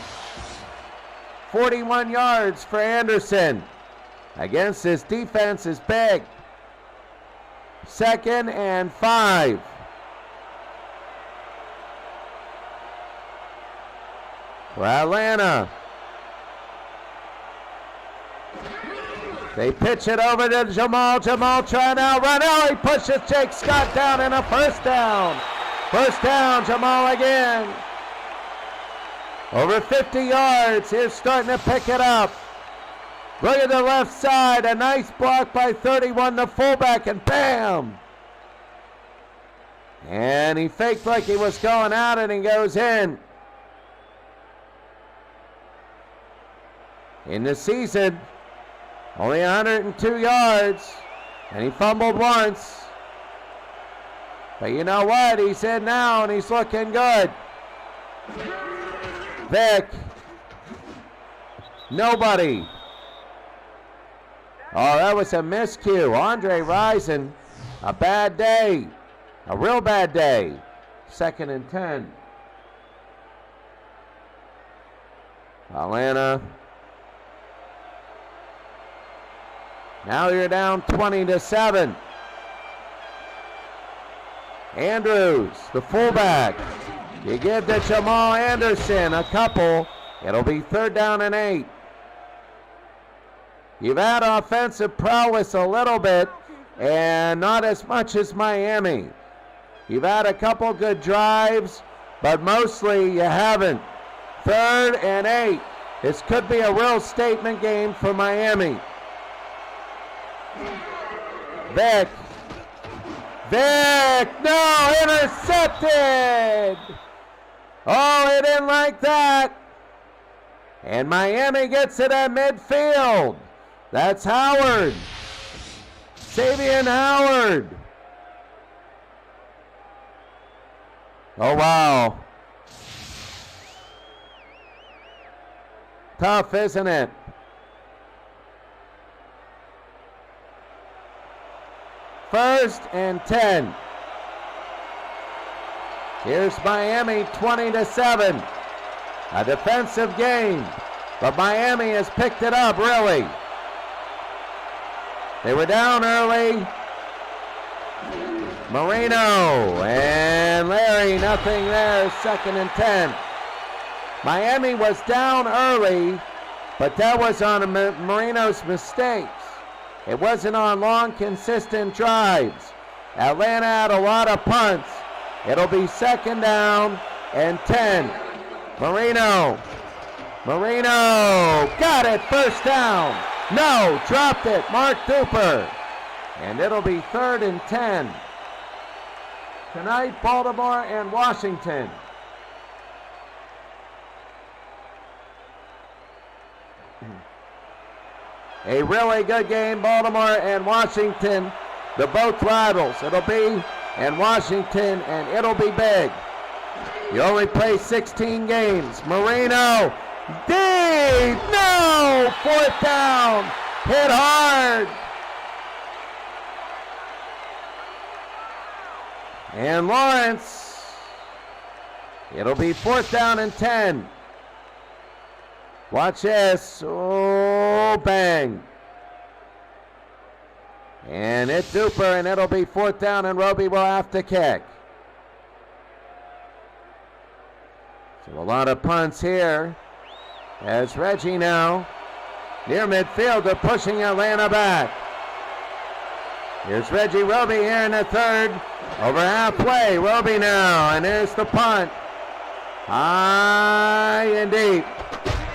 41 yards for Anderson. Against this defense is big. 2nd and 5. For Atlanta. They pitch it over to Jamal. Jamal trying to outrun. Oh, he pushes Jake Scott down in a 1st down. 1st down, Jamal again. Over 50 yards. He's starting to pick it up. Look at the left side. A nice block by 31, the fullback, and bam! And he faked like he was going out, and he goes in. In the season, only 102 yards, and he fumbled once. But you know what? He's in now, and he's looking good. Vic. Nobody. Oh, that was a miscue. Andre Rison, a bad day. A real bad day. 2nd and 10. Atlanta. Now you're down 20-7. Andrews, the fullback. You give to Jamal Anderson a couple. It'll be 3rd down and 8. You've had offensive prowess a little bit, and not as much as Miami. You've had a couple good drives, but mostly you haven't. 3rd and 8. This could be a real statement game for Miami. Vic. Vic, no, intercepted. Oh, he didn't like that. And Miami gets it at midfield. That's Howard. Xavier Howard. Oh, wow. Tough, isn't it? First and 10. Here's Miami 20-7. A defensive game, but Miami has picked it up, really. They were down early. Marino and Larry, nothing there, 2nd and 10. Miami was down early, but that was on Marino's mistakes. It wasn't on long, consistent drives. Atlanta had a lot of punts. It'll be 2nd down and 10. Marino, got it, 1st down. No, dropped it, Mark Duper. And it'll be 3rd and 10. Tonight, Baltimore and Washington. A really good game, Baltimore and Washington. The both rivals. It'll be in Washington, and it'll be big. You only play 16 games. Marino, deep, no, 4th down, hit hard. And Lawrence, it'll be 4th down and 10. Watch this, oh, bang. And hit Duper, and it'll be 4th down, and Roby will have to kick. So a lot of punts here. As Reggie now, near midfield, they're pushing Atlanta back. Here's Reggie Roby here in the 3rd. Over halfway, Roby now, and there's the punt. High and deep.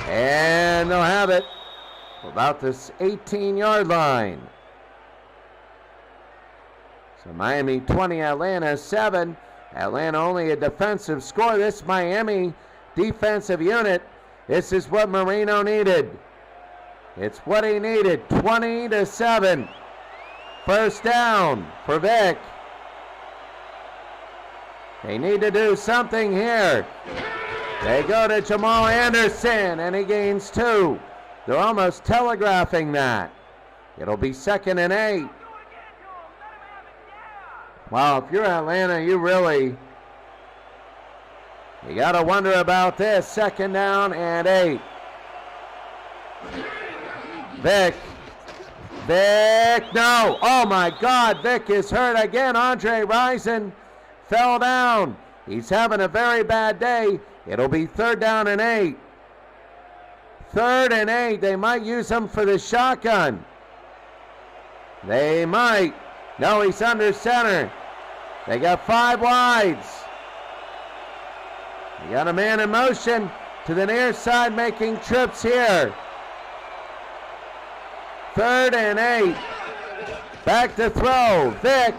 And they'll have it about this 18-yard line. So Miami 20, Atlanta 7. Atlanta only a defensive score. This Miami defensive unit, this is what Marino needed. It's what he needed, 20-7. 1st down for Vic. They need to do something here. They go to Jamal Anderson, and he gains 2. They're almost telegraphing that. It'll be 2nd and 8. Wow, if you're Atlanta, you got to wonder about this. 2nd down and 8. Vic, no. Oh, my God, Vic is hurt again. Andre Rison fell down. He's having a very bad day. It'll be 3rd down and 8. 3rd and 8. They might use him for the shotgun. They might. No, he's under center. They got 5 wides. You got a man in motion to the near side making trips here. 3rd and 8. Back to throw. Vic.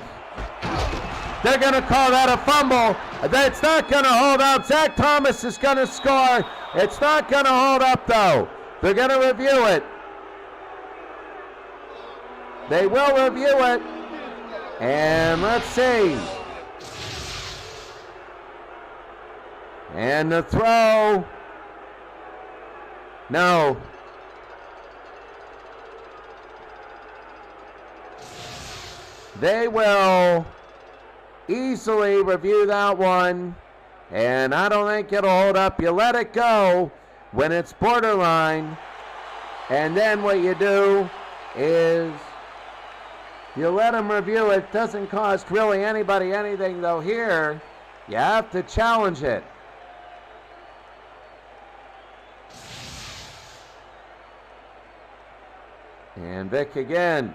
They're going to call that a fumble. It's not going to hold up. Zach Thomas is going to score. It's not going to hold up, though. They're going to review it. They will review it. And let's see. And the throw. No. They will easily review that one, and I don't think it'll hold up. You let it go when it's borderline, and then what you do is you let them review it. Doesn't cost really anybody anything, though. Here you have to challenge it. And Vic again.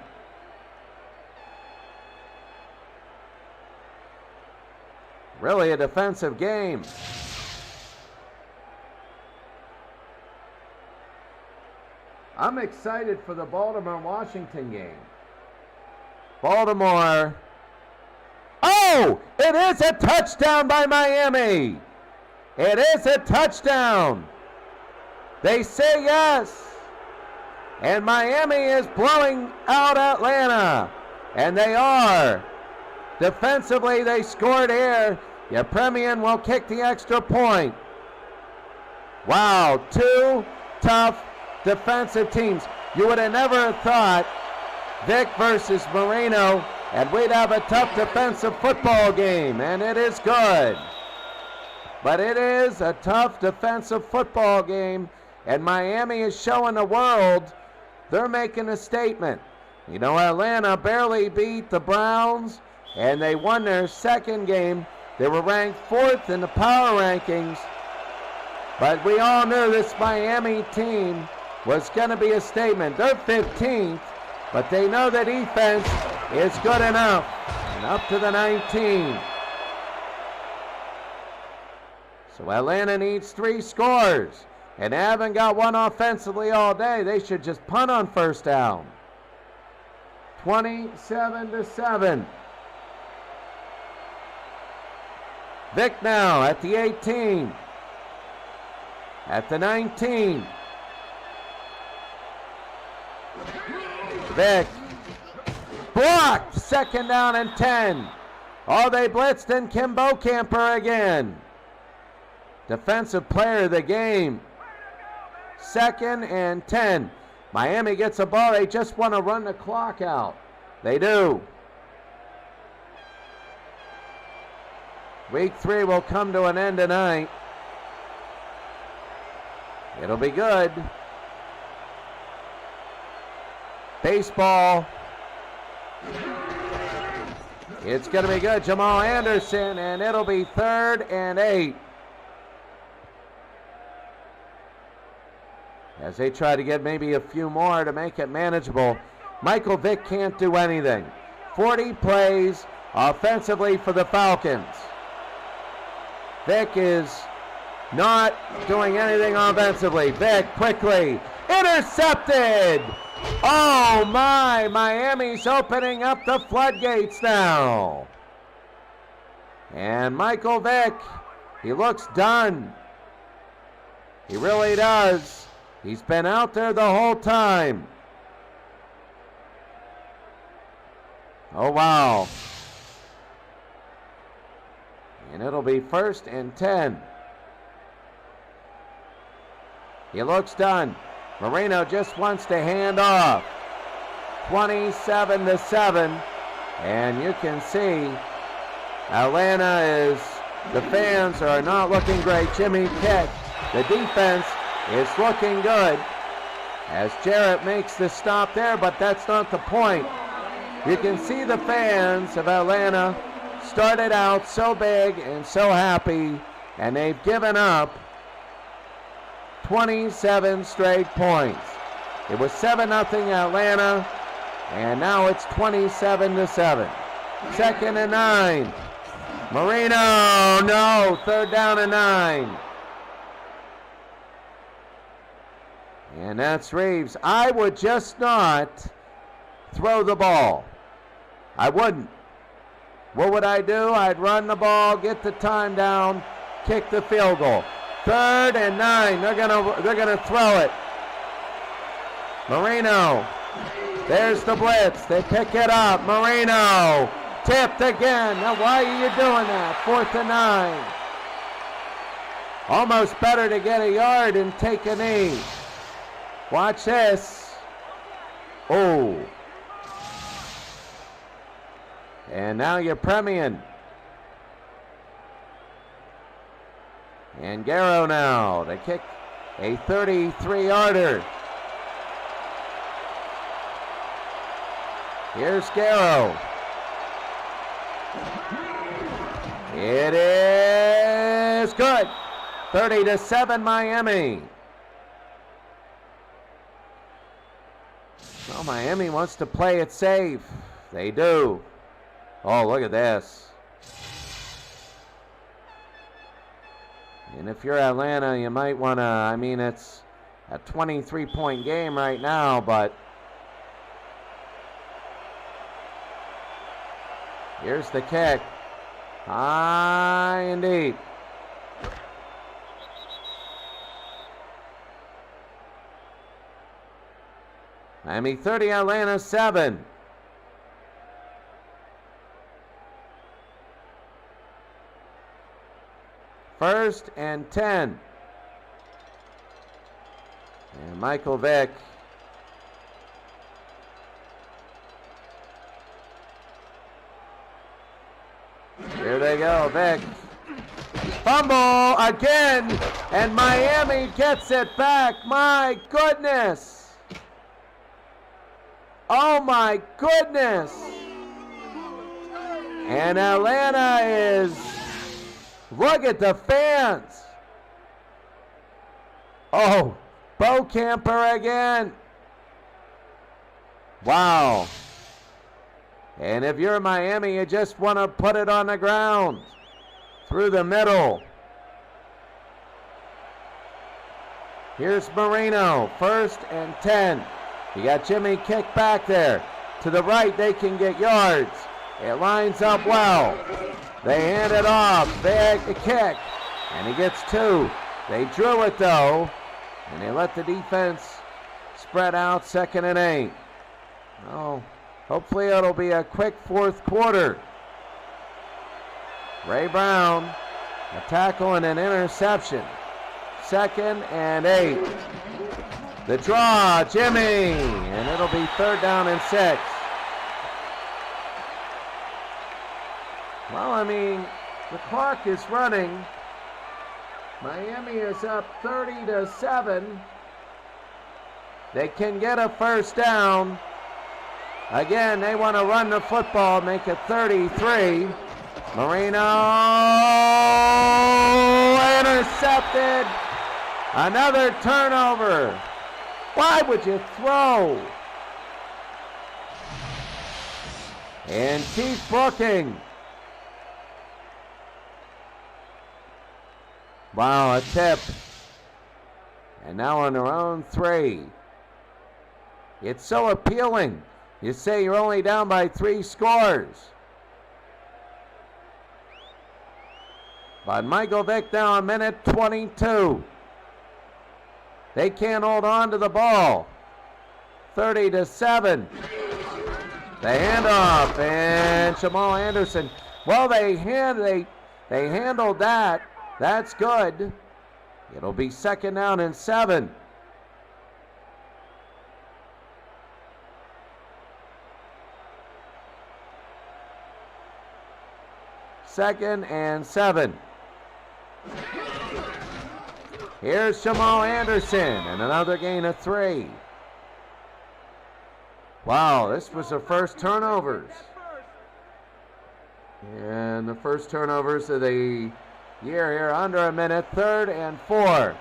Really a defensive game. I'm excited for the Baltimore-Washington game. Baltimore. Oh, it is a touchdown by Miami. It is a touchdown. They say yes. And Miami is blowing out Atlanta. And they are. Defensively, they scored here. Yepremian will kick the extra point. Wow, 2 tough defensive teams. You would have never thought Vic versus Marino, and we'd have a tough defensive football game, and it is good. But it is a tough defensive football game, and Miami is showing the world they're making a statement. You know, Atlanta barely beat the Browns. and they won their second game. They were ranked 4th in the power rankings, but we all knew this Miami team was going to be a statement. They're 15th, but they know the defense is good enough. And up to the 19. So Atlanta needs 3 scores, and they haven't got one offensively all day. They should just punt on first down. 27-7. Vick now at the 18. At the 19. Vick blocked. 2nd down and 10. Oh, they blitzed in Kimbo Camper again. Defensive player of the game. 2nd and 10. Miami gets a ball. They just want to run the clock out. They do. Week 3 will come to an end tonight. It'll be good. Baseball. It's going to be good. Jamal Anderson, and it'll be 3rd and 8. As they try to get maybe a few more to make it manageable. Michael Vick can't do anything. 40 plays offensively for the Falcons. Vick is not doing anything offensively. Vick quickly intercepted. Oh my, Miami's opening up the floodgates now. And Michael Vick, he looks done. He really does. He's been out there the whole time. Oh wow. And it'll be 1st and 10. He looks done. Marino just wants to hand off. 27-7. And you can see Atlanta is, the fans are not looking great. Jimmy Kick, the defense is looking good as Jarrett makes the stop there, but that's not the point. You can see the fans of Atlanta started out so big and so happy, and they've given up 27 straight points. It was 7-0 Atlanta, and now it's 27-7. 2nd and 9. Marino, no, 3rd down and 9. And that's Reeves. I would just not throw the ball. I wouldn't. What would I do? I'd run the ball, get the time down, kick the field goal. 3rd and 9. They're gonna throw it. Marino. There's the blitz. They pick it up. Marino tipped again. Now why are you doing that? 4th and 9. Almost better to get a yard and take a knee. Watch this. Oh. And now you're Premian. And Garrow now to kick a 33-yarder. Here's Garrow. It is good. 30-7 Miami. Well, Miami wants to play it safe. They do. Oh, look at this. And if you're Atlanta, you might want to, I mean, it's a 23-point game right now, but here's the kick. High and deep. Miami 30, Atlanta 7. First and 10. And Michael Vick. Here they go, Vick. Fumble again, and Miami gets it back. My goodness. Oh my goodness. And Atlanta is, look at the fans. Oh, Bo Camper again. Wow. And if you're Miami, you just want to put it on the ground. Through the middle. Here's Marino, 1st and 10. You got Jimmy kick back there. To the right, they can get yards. It lines up well. They hand it off. Big kick. And he gets 2. They drew it though. And they let the defense spread out, 2nd and 8. Oh, hopefully it'll be a quick 4th quarter. Ray Brown, a tackle and an interception. 2nd and 8. The draw, Jimmy, and it'll be 3rd down and 6. Well, I mean, the clock is running. Miami is up 30-7. They can get a 1st down. Again, they want to run the football, make it 33. Marino intercepted. Another turnover. Why would you throw? And keep booking. Wow, a tip. And now on their own 3. It's so appealing. You say you're only down by 3 scores. But Michael Vick now a minute 22. They can't hold on to the ball. 30-7. The handoff and Jamal Anderson. Well, they handled that. That's good. It'll be 2nd down and 7. Second and 7. Here's Jamal Anderson and another gain of 3. Wow, this was the first turnovers. And the first turnovers of the year here, under a minute, 3rd and 4.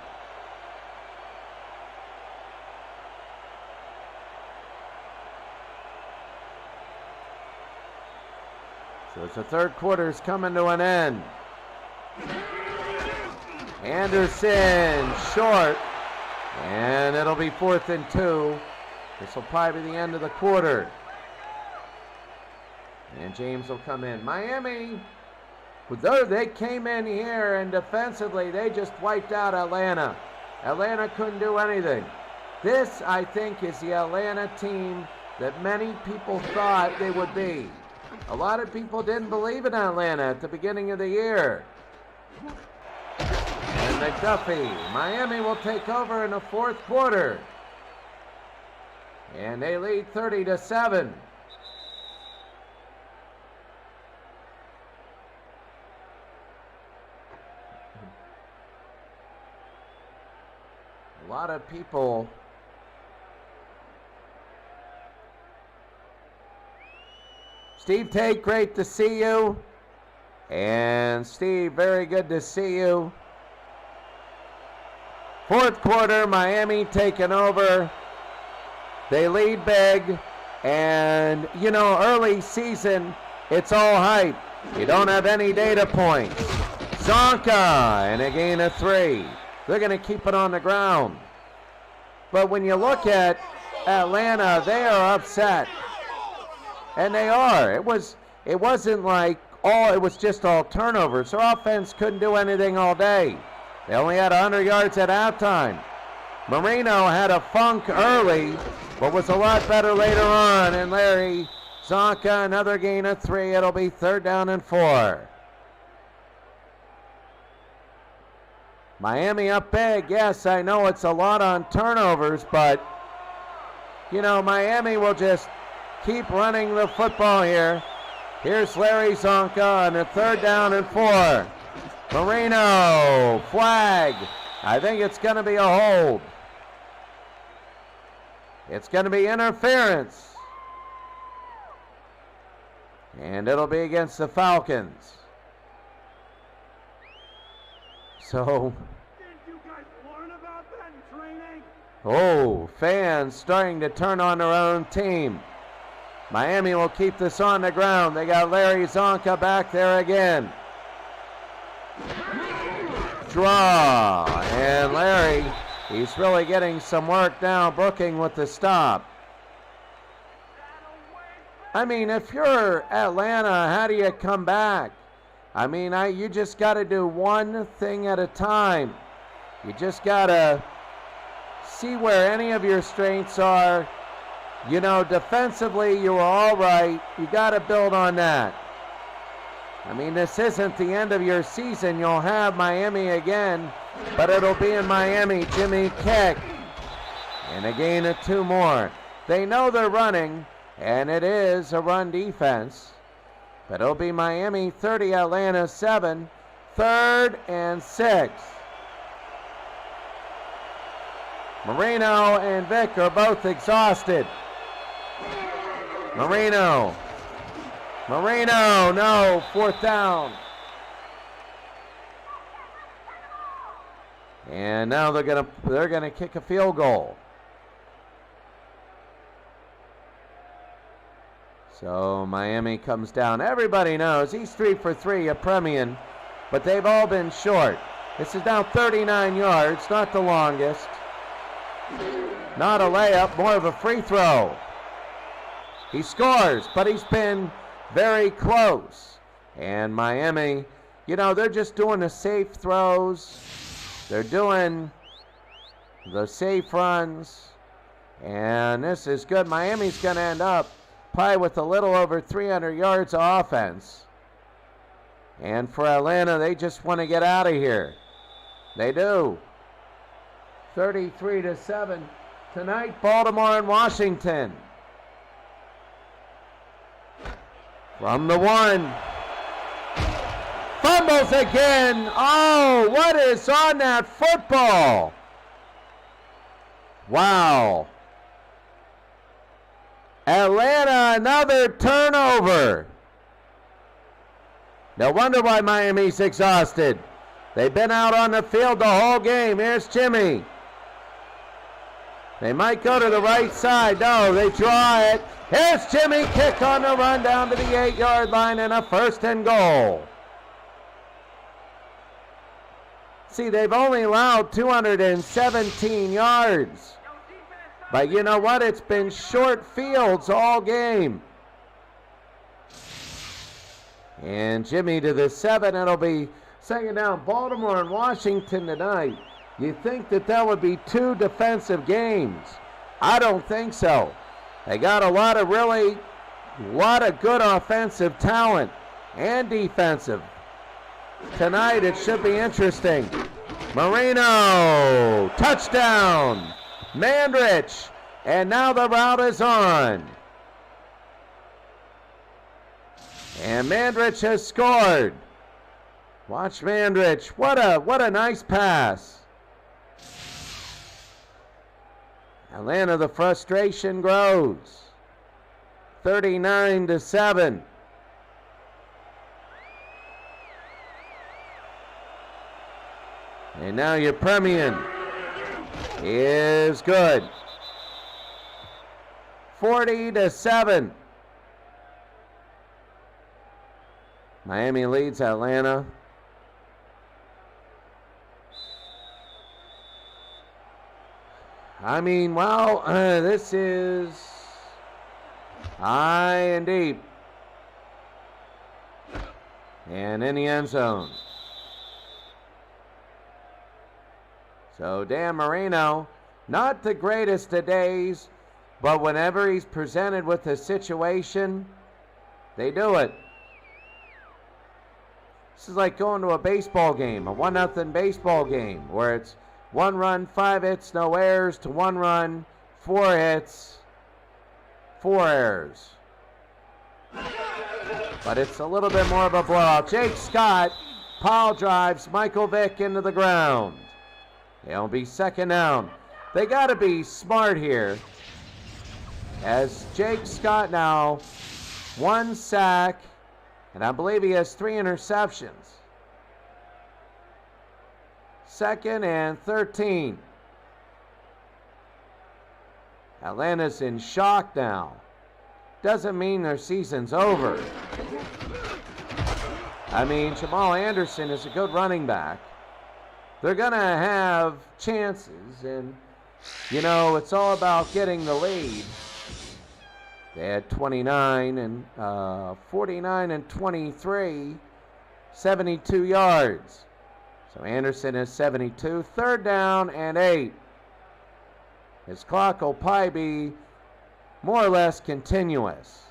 So it's the 3rd quarter's coming to an end. Anderson short, and it'll be 4th and 2. This will probably be the end of the quarter. And James will come in. Miami, they came in here and defensively they just wiped out Atlanta. Atlanta couldn't do anything. This, I think, is the Atlanta team that many people thought they would be. A lot of people didn't believe in Atlanta at the beginning of the year. And McDuffie, Miami will take over in the 4th quarter. And they lead 30-7. A lot of people Steve Tate, great to see you. And Steve, very good to see you. 4th quarter, Miami taking over. They lead big. And, you know, early season, it's all hype. You don't have any data points. Zonka, and a gain of 3. They're going to keep it on the ground. But when you look at Atlanta, they are upset. And they are. It wasn't like it was just all turnovers. Their offense couldn't do anything all day. They only had 100 yards at halftime. Marino had a funk early, but was a lot better later on. And Larry Zonka, another gain of 3. It'll be 3rd down and 4. Miami up big. Yes, I know it's a lot on turnovers, but, you know, Miami will just keep running the football here. Here's Larry Zonka on the 3rd down and 4. Marino, flag. I think it's going to be a hold. It's going to be interference. And it'll be against the Falcons. So, Didn't you guys learn about that in training? oh, fans starting to turn on their own team. Miami will keep this on the ground. They got Larry Zonka back there again. Draw, and Larry, he's really getting some work now, Brooking with the stop. I mean, if you're Atlanta, how do you come back? I mean, you just got to do one thing at a time. You just got to see where any of your strengths are. You know, defensively, you were all right. You got to build on that. I mean, this isn't the end of your season. You'll have Miami again, but it'll be in Miami. Jimmy kick. And a gain of 2 more. They know they're running, and it is a run defense. But it'll be Miami 30, Atlanta 7, 3rd and 6. Marino and Vick are both exhausted. Marino, no, 4th down. And now they're gonna kick a field goal. So Miami comes down. Everybody knows he's 3 for 3, a Premian, but they've all been short. This is now 39 yards, not the longest. Not a layup, more of a free throw. He scores, but he's been very close. And Miami, you know, they're just doing the safe throws. They're doing the safe runs. And this is good. Miami's going to end up probably with a little over 300 yards of offense. And for Atlanta, they just want to get out of here. They do. 33-7. Tonight, Baltimore and Washington. From the 1. Fumbles again. Oh, what is on that football? Wow. Atlanta, another turnover. No wonder why Miami's exhausted. They've been out on the field the whole game. Here's Jimmy. They might go to the right side. No, they draw it. Here's Jimmy, kick on the run down to the 8-yard line and a 1st and goal. See, they've only allowed 217 yards. But you know what? It's been short fields all game. And Jimmy to the 7. It'll be 2nd down. Baltimore and Washington tonight. You think that would be 2 defensive games. I don't think so. They got a lot of good offensive talent and defensive. Tonight it should be interesting. Marino, touchdown. Mandrich, and now the route is on. And Mandrich has scored. Watch Mandrich. What a nice pass. Atlanta, the frustration grows. 39-7. And now your Premian is good. 40-7. Miami leads Atlanta. I mean, well, this is high and deep. And in the end zone. So Dan Marino, not the greatest of days, but whenever he's presented with a situation, they do it. This is like going to a baseball game, a 1-0 baseball game, where it's 1 run, 5 hits, no errors, to 1 run, 4 hits, 4 errors. But it's a little bit more of a blowout. Jake Scott, pile drives Michael Vick into the ground. It'll be 2nd down. They got to be smart here. As Jake Scott now, 1 sack, And I believe he has 3 interceptions. 2nd and 13. Atlanta's in shock now. Doesn't mean their season's over. I mean, Jamal Anderson is a good running back. They're going to have chances, and, you know, it's all about getting the lead. They had 49 and 49 and 23, 72 yards. So Anderson has 72. 3rd down and 8. His clock will probably be more or less continuous.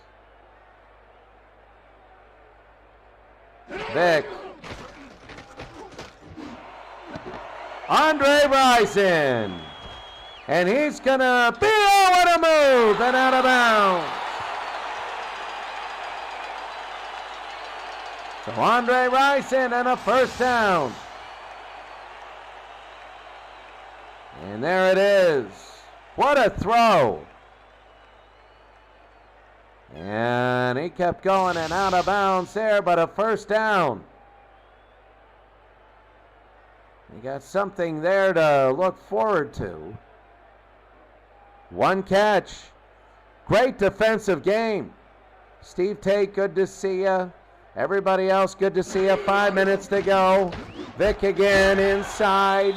Vick. Andre Rison. And he's going to be able to move and out of bounds. So Andre Rison and a 1st down. And there it is. What a throw. And he kept going and out of bounds there, but a 1st down. You got something there to look forward to. 1 catch. Great defensive game. Steve Tate, good to see you. Everybody else, good to see you. 5 minutes to go. Vick again inside.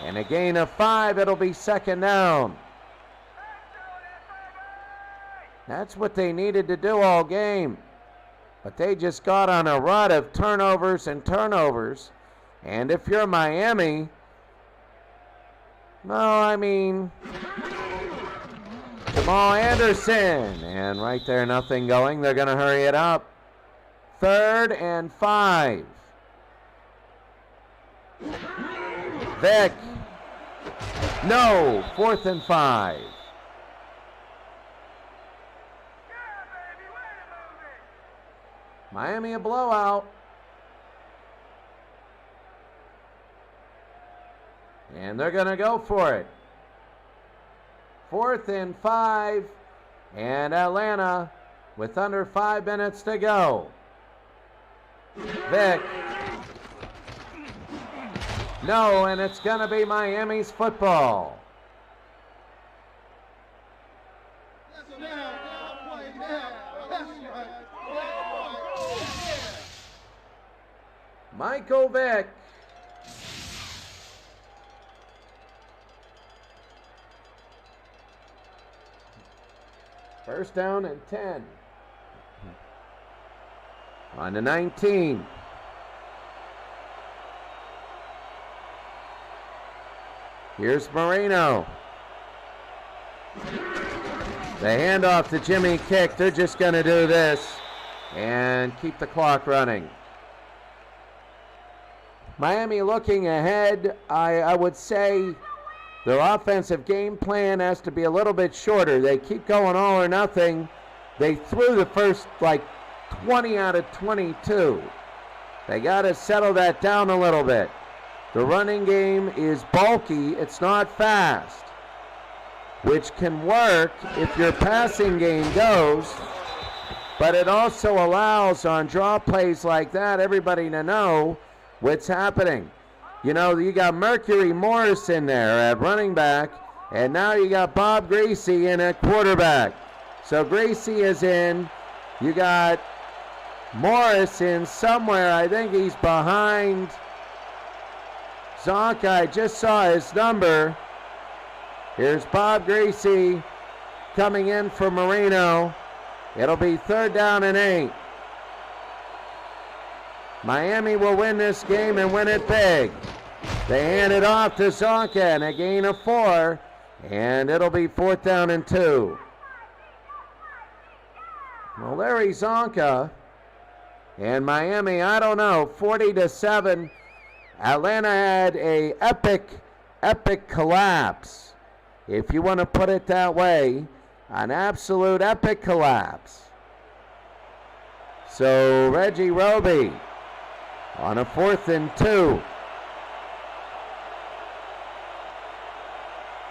And a gain of 5. It'll be 2nd down. That's what they needed to do all game. But they just got on a rut of turnovers and turnovers. And if you're Miami, well, I mean, Jamal Anderson. And right there, nothing going. They're going to hurry it up. 3rd and 5. Vick. No. 4th and 5. Miami a blowout. And they're going to go for it. 4th and 5. And Atlanta with under 5 minutes to go. Vick. No, and it's going to be Miami's football. Michael Vick. First down and 10. On to 19. Here's Moreno. The handoff to Jimmy Kick. They're just going to do this and keep the clock running. Miami looking ahead. I would say their offensive game plan has to be a little bit shorter. They keep going all or nothing. They threw the first 20 out of 22. They got to settle that down a little bit. The running game is bulky. It's not fast, which can work if your passing game goes, but it also allows on draw plays like that everybody to know what's happening. You know, you got Mercury Morris in there at running back, and now you got Bob Greasy in at quarterback. So Greasy is in. You got Morris in somewhere. I think he's behind Zonka. I just saw his number. Here's Bob Greasy coming in for Moreno. It'll be 3rd down and 8. Miami will win this game and win it big. They hand it off to Zonka and a gain of 4. And it'll be 4th down and 2. Well, Larry Zonka and Miami, I don't know, 40-7. Atlanta had a epic collapse, if you want to put it that way, an absolute epic collapse. So Reggie Roby on a 4th and 2.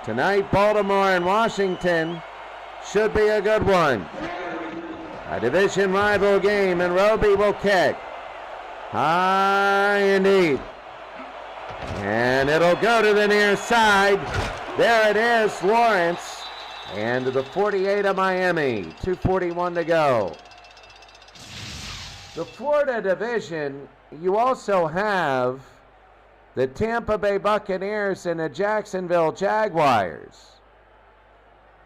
Tonight, Baltimore and Washington should be a good one. A division rival game, and Roby will kick. High and deep. And it'll go to the near side. There it is, Lawrence. And to the 48 of Miami. 2:41 to go. The Florida division, you also have the Tampa Bay Buccaneers and the Jacksonville Jaguars.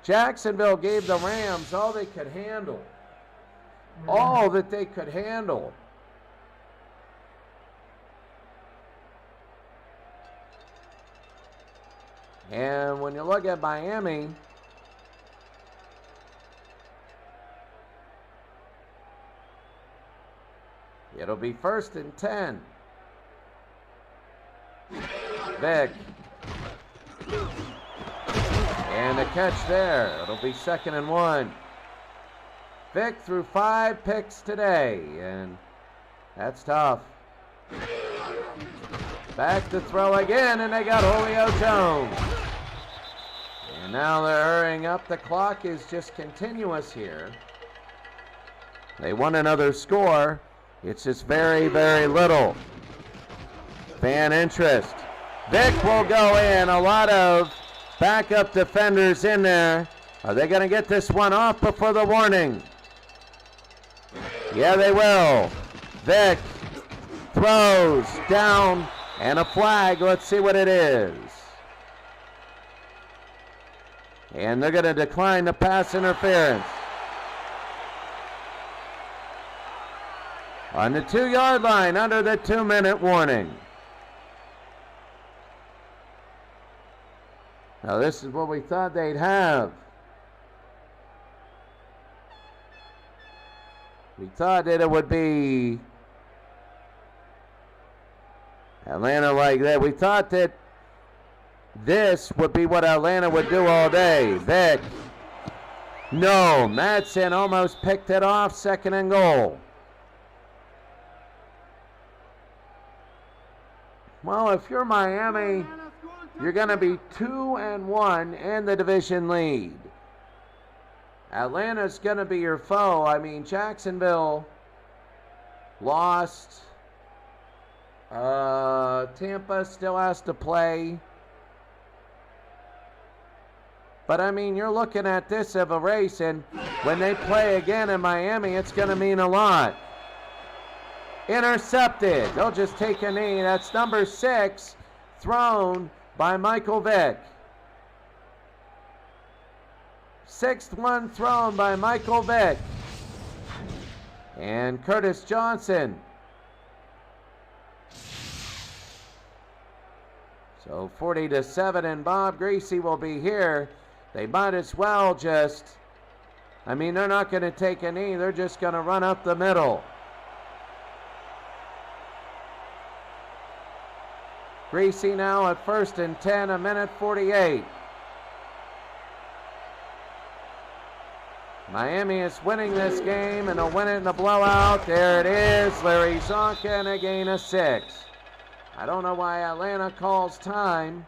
Jacksonville gave the Rams all they could handle. All that they could handle. And when you look at Miami, it'll be 1st and 10. Vick. And a catch there. It'll be 2nd and 1. Vick threw 5 picks today, and that's tough. Back to throw again, and they got Julio Jones. And now they're hurrying up. The clock is just continuous here. They want another score. It's just very, very little fan interest. Vick will go in. A lot of backup defenders in there. Are they going to get this one off before the warning? Yeah, they will. Vick throws down and a flag. Let's see what it is. And they're going to decline the pass interference. On the 2-yard line under the 2-minute warning. Now this is what we thought they'd have. We thought that it would be Atlanta like that. We thought that this would be what Atlanta would do all day. Vick. No, Madsen almost picked it off. 2nd and goal. Well, if you're Miami, you're going to be 2-1 in the division lead. Atlanta's going to be your foe. I mean, Jacksonville lost. Tampa still has to play. But, I mean, you're looking at this of a race, and when they play again in Miami, it's going to mean a lot. Intercepted. They'll just take a knee. That's number 6, thrown by Michael Vick. 6th one thrown by Michael Vick. And Curtis Johnson. So 40-7, and Bob Greasy will be here. They might as well just, I mean, they're not going to take a knee. They're just going to run up the middle. Greasy now at 1st and 10, 1:48. Miami is winning this game, and they'll win it in the blowout. There it is, Larry Zonka, and a gain of 6. I don't know why Atlanta calls time.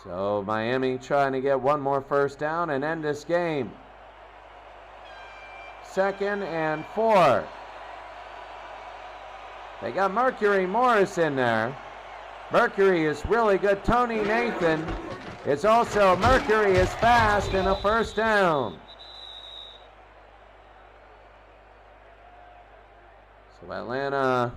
So Miami trying to get one more first down and end this game. 2nd and 4. They got Mercury Morris in there. Mercury is really good. Tony Nathan is also, Mercury is fast, and a first down. So Atlanta,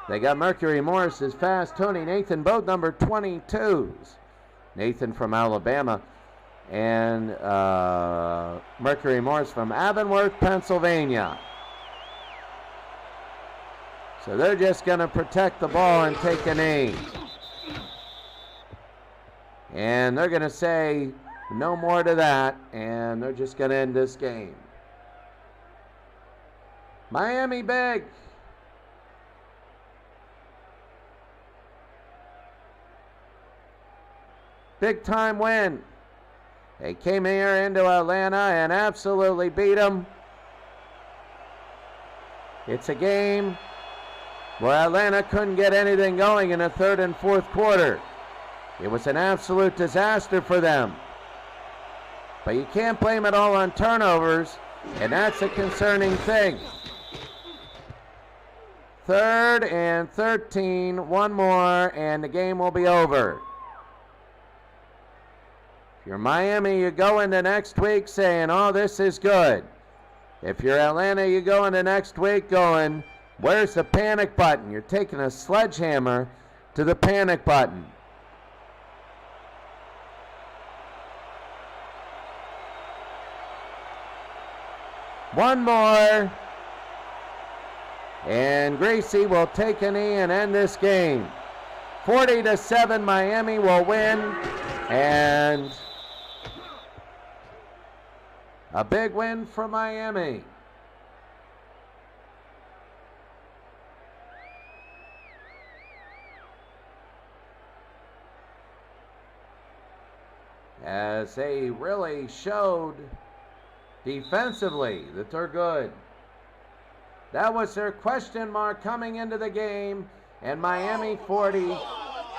they got Mercury Morris is fast. Tony Nathan, both number 22s. Nathan from Alabama and Mercury Morris from Avonworth, Pennsylvania. So they're just going to protect the ball and take a knee. And they're going to say no more to that, and they're just going to end this game. Miami big. Big time win. They came here into Atlanta and absolutely beat them. It's a game where Atlanta couldn't get anything going in the 3rd and 4th quarter. It was an absolute disaster for them. But you can't blame it all on turnovers, and that's a concerning thing. 3rd and 13, one more, and the game will be over. If you're Miami, you go into next week saying, oh, this is good. If you're Atlanta, you go into next week going, where's the panic button? You're taking a sledgehammer to the panic button. One more. And Gracie will take a knee and end this game. 40-7, Miami will win. And a big win for Miami. As they really showed defensively that they're good. That was their question mark coming into the game. And Miami 40,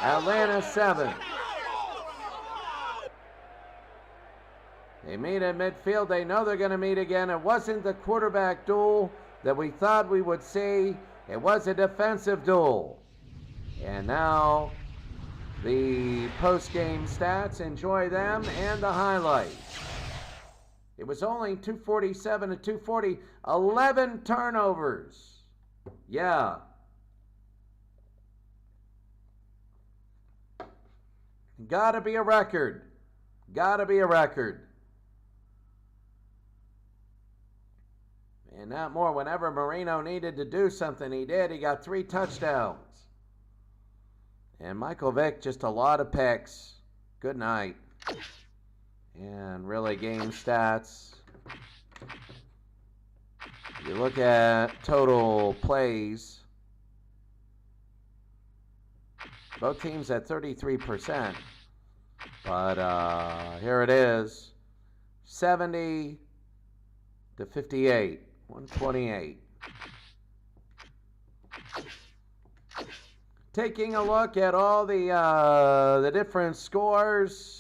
Atlanta 7. They meet at midfield. They know they're going to meet again. It wasn't the quarterback duel that we thought we would see. It was a defensive duel. And now the post-game stats. Enjoy them and the highlights. It was only 247 to 240. 11 turnovers. Yeah. Gotta be a record. Gotta be a record. And not more. Whenever Marino needed to do something, he did. He got 3 touchdowns. And Michael Vick, just a lot of picks. Good night. And really game stats. You look at total plays. Both teams at 33%. But here it is. 70 to 58. 128. Taking a look at all the different scores.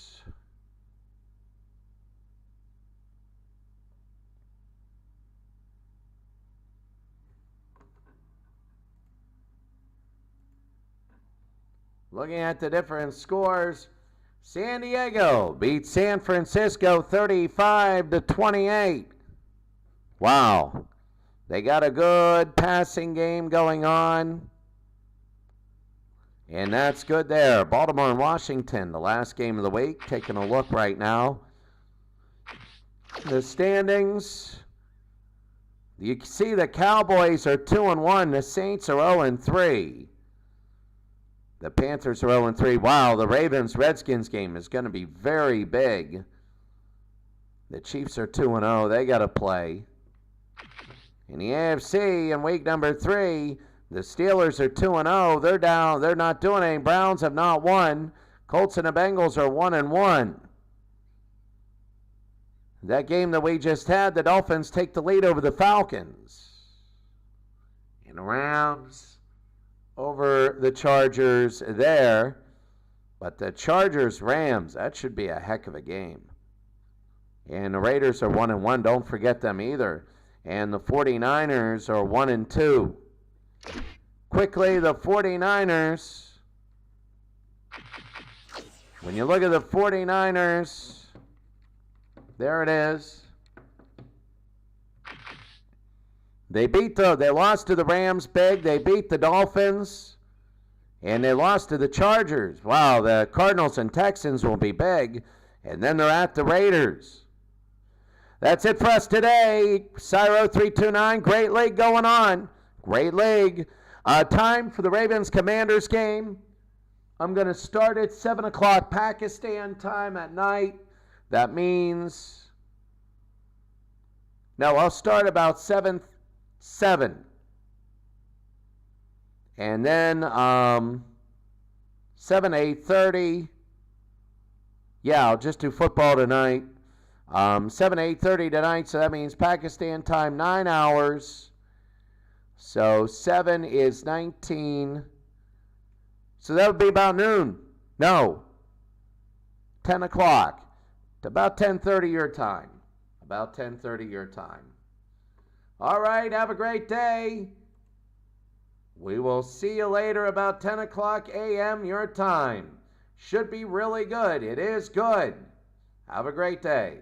Looking at the different scores, San Diego beats San Francisco 35 to 28. Wow. They got a good passing game going on. And that's good there. Baltimore and Washington, the last game of the week. Taking a look right now. The standings. You can see the Cowboys are 2-1. The Saints are 0-3. The Panthers are 0-3. Wow, the Ravens-Redskins game is going to be very big. The Chiefs are 2-0. They got to play. In the AFC, in week number 3, the Steelers are 2-0. They're down. They're not doing anything. Browns have not won. Colts and the Bengals are 1-1. That game that we just had, the Dolphins take the lead over the Falcons. And the Rams over the Chargers there. But the Chargers-Rams, that should be a heck of a game. And the Raiders are 1-1. Don't forget them either. And the 49ers are 1-2. Quickly, the 49ers. When you look at the 49ers, there it is. They lost to the Rams big. They beat the Dolphins. And they lost to the Chargers. Wow, the Cardinals and Texans will be big. And then they're at the Raiders. That's it for us today. SIRE0329, great league going on. Great league. Time for the Ravens-Commanders game. I'm going to start at 7 o'clock Pakistan time at night. That means, no, I'll start about 7. And then 8:30. Yeah, I'll just do football tonight. 8:30 tonight, so that means Pakistan time, 9 hours. So 7 is 19. So that would be about noon. No, 10 o'clock. To about 10:30 your time. About 10:30 your time. All right, have a great day. We will see you later about 10 o'clock a.m. your time. Should be really good. It is good. Have a great day.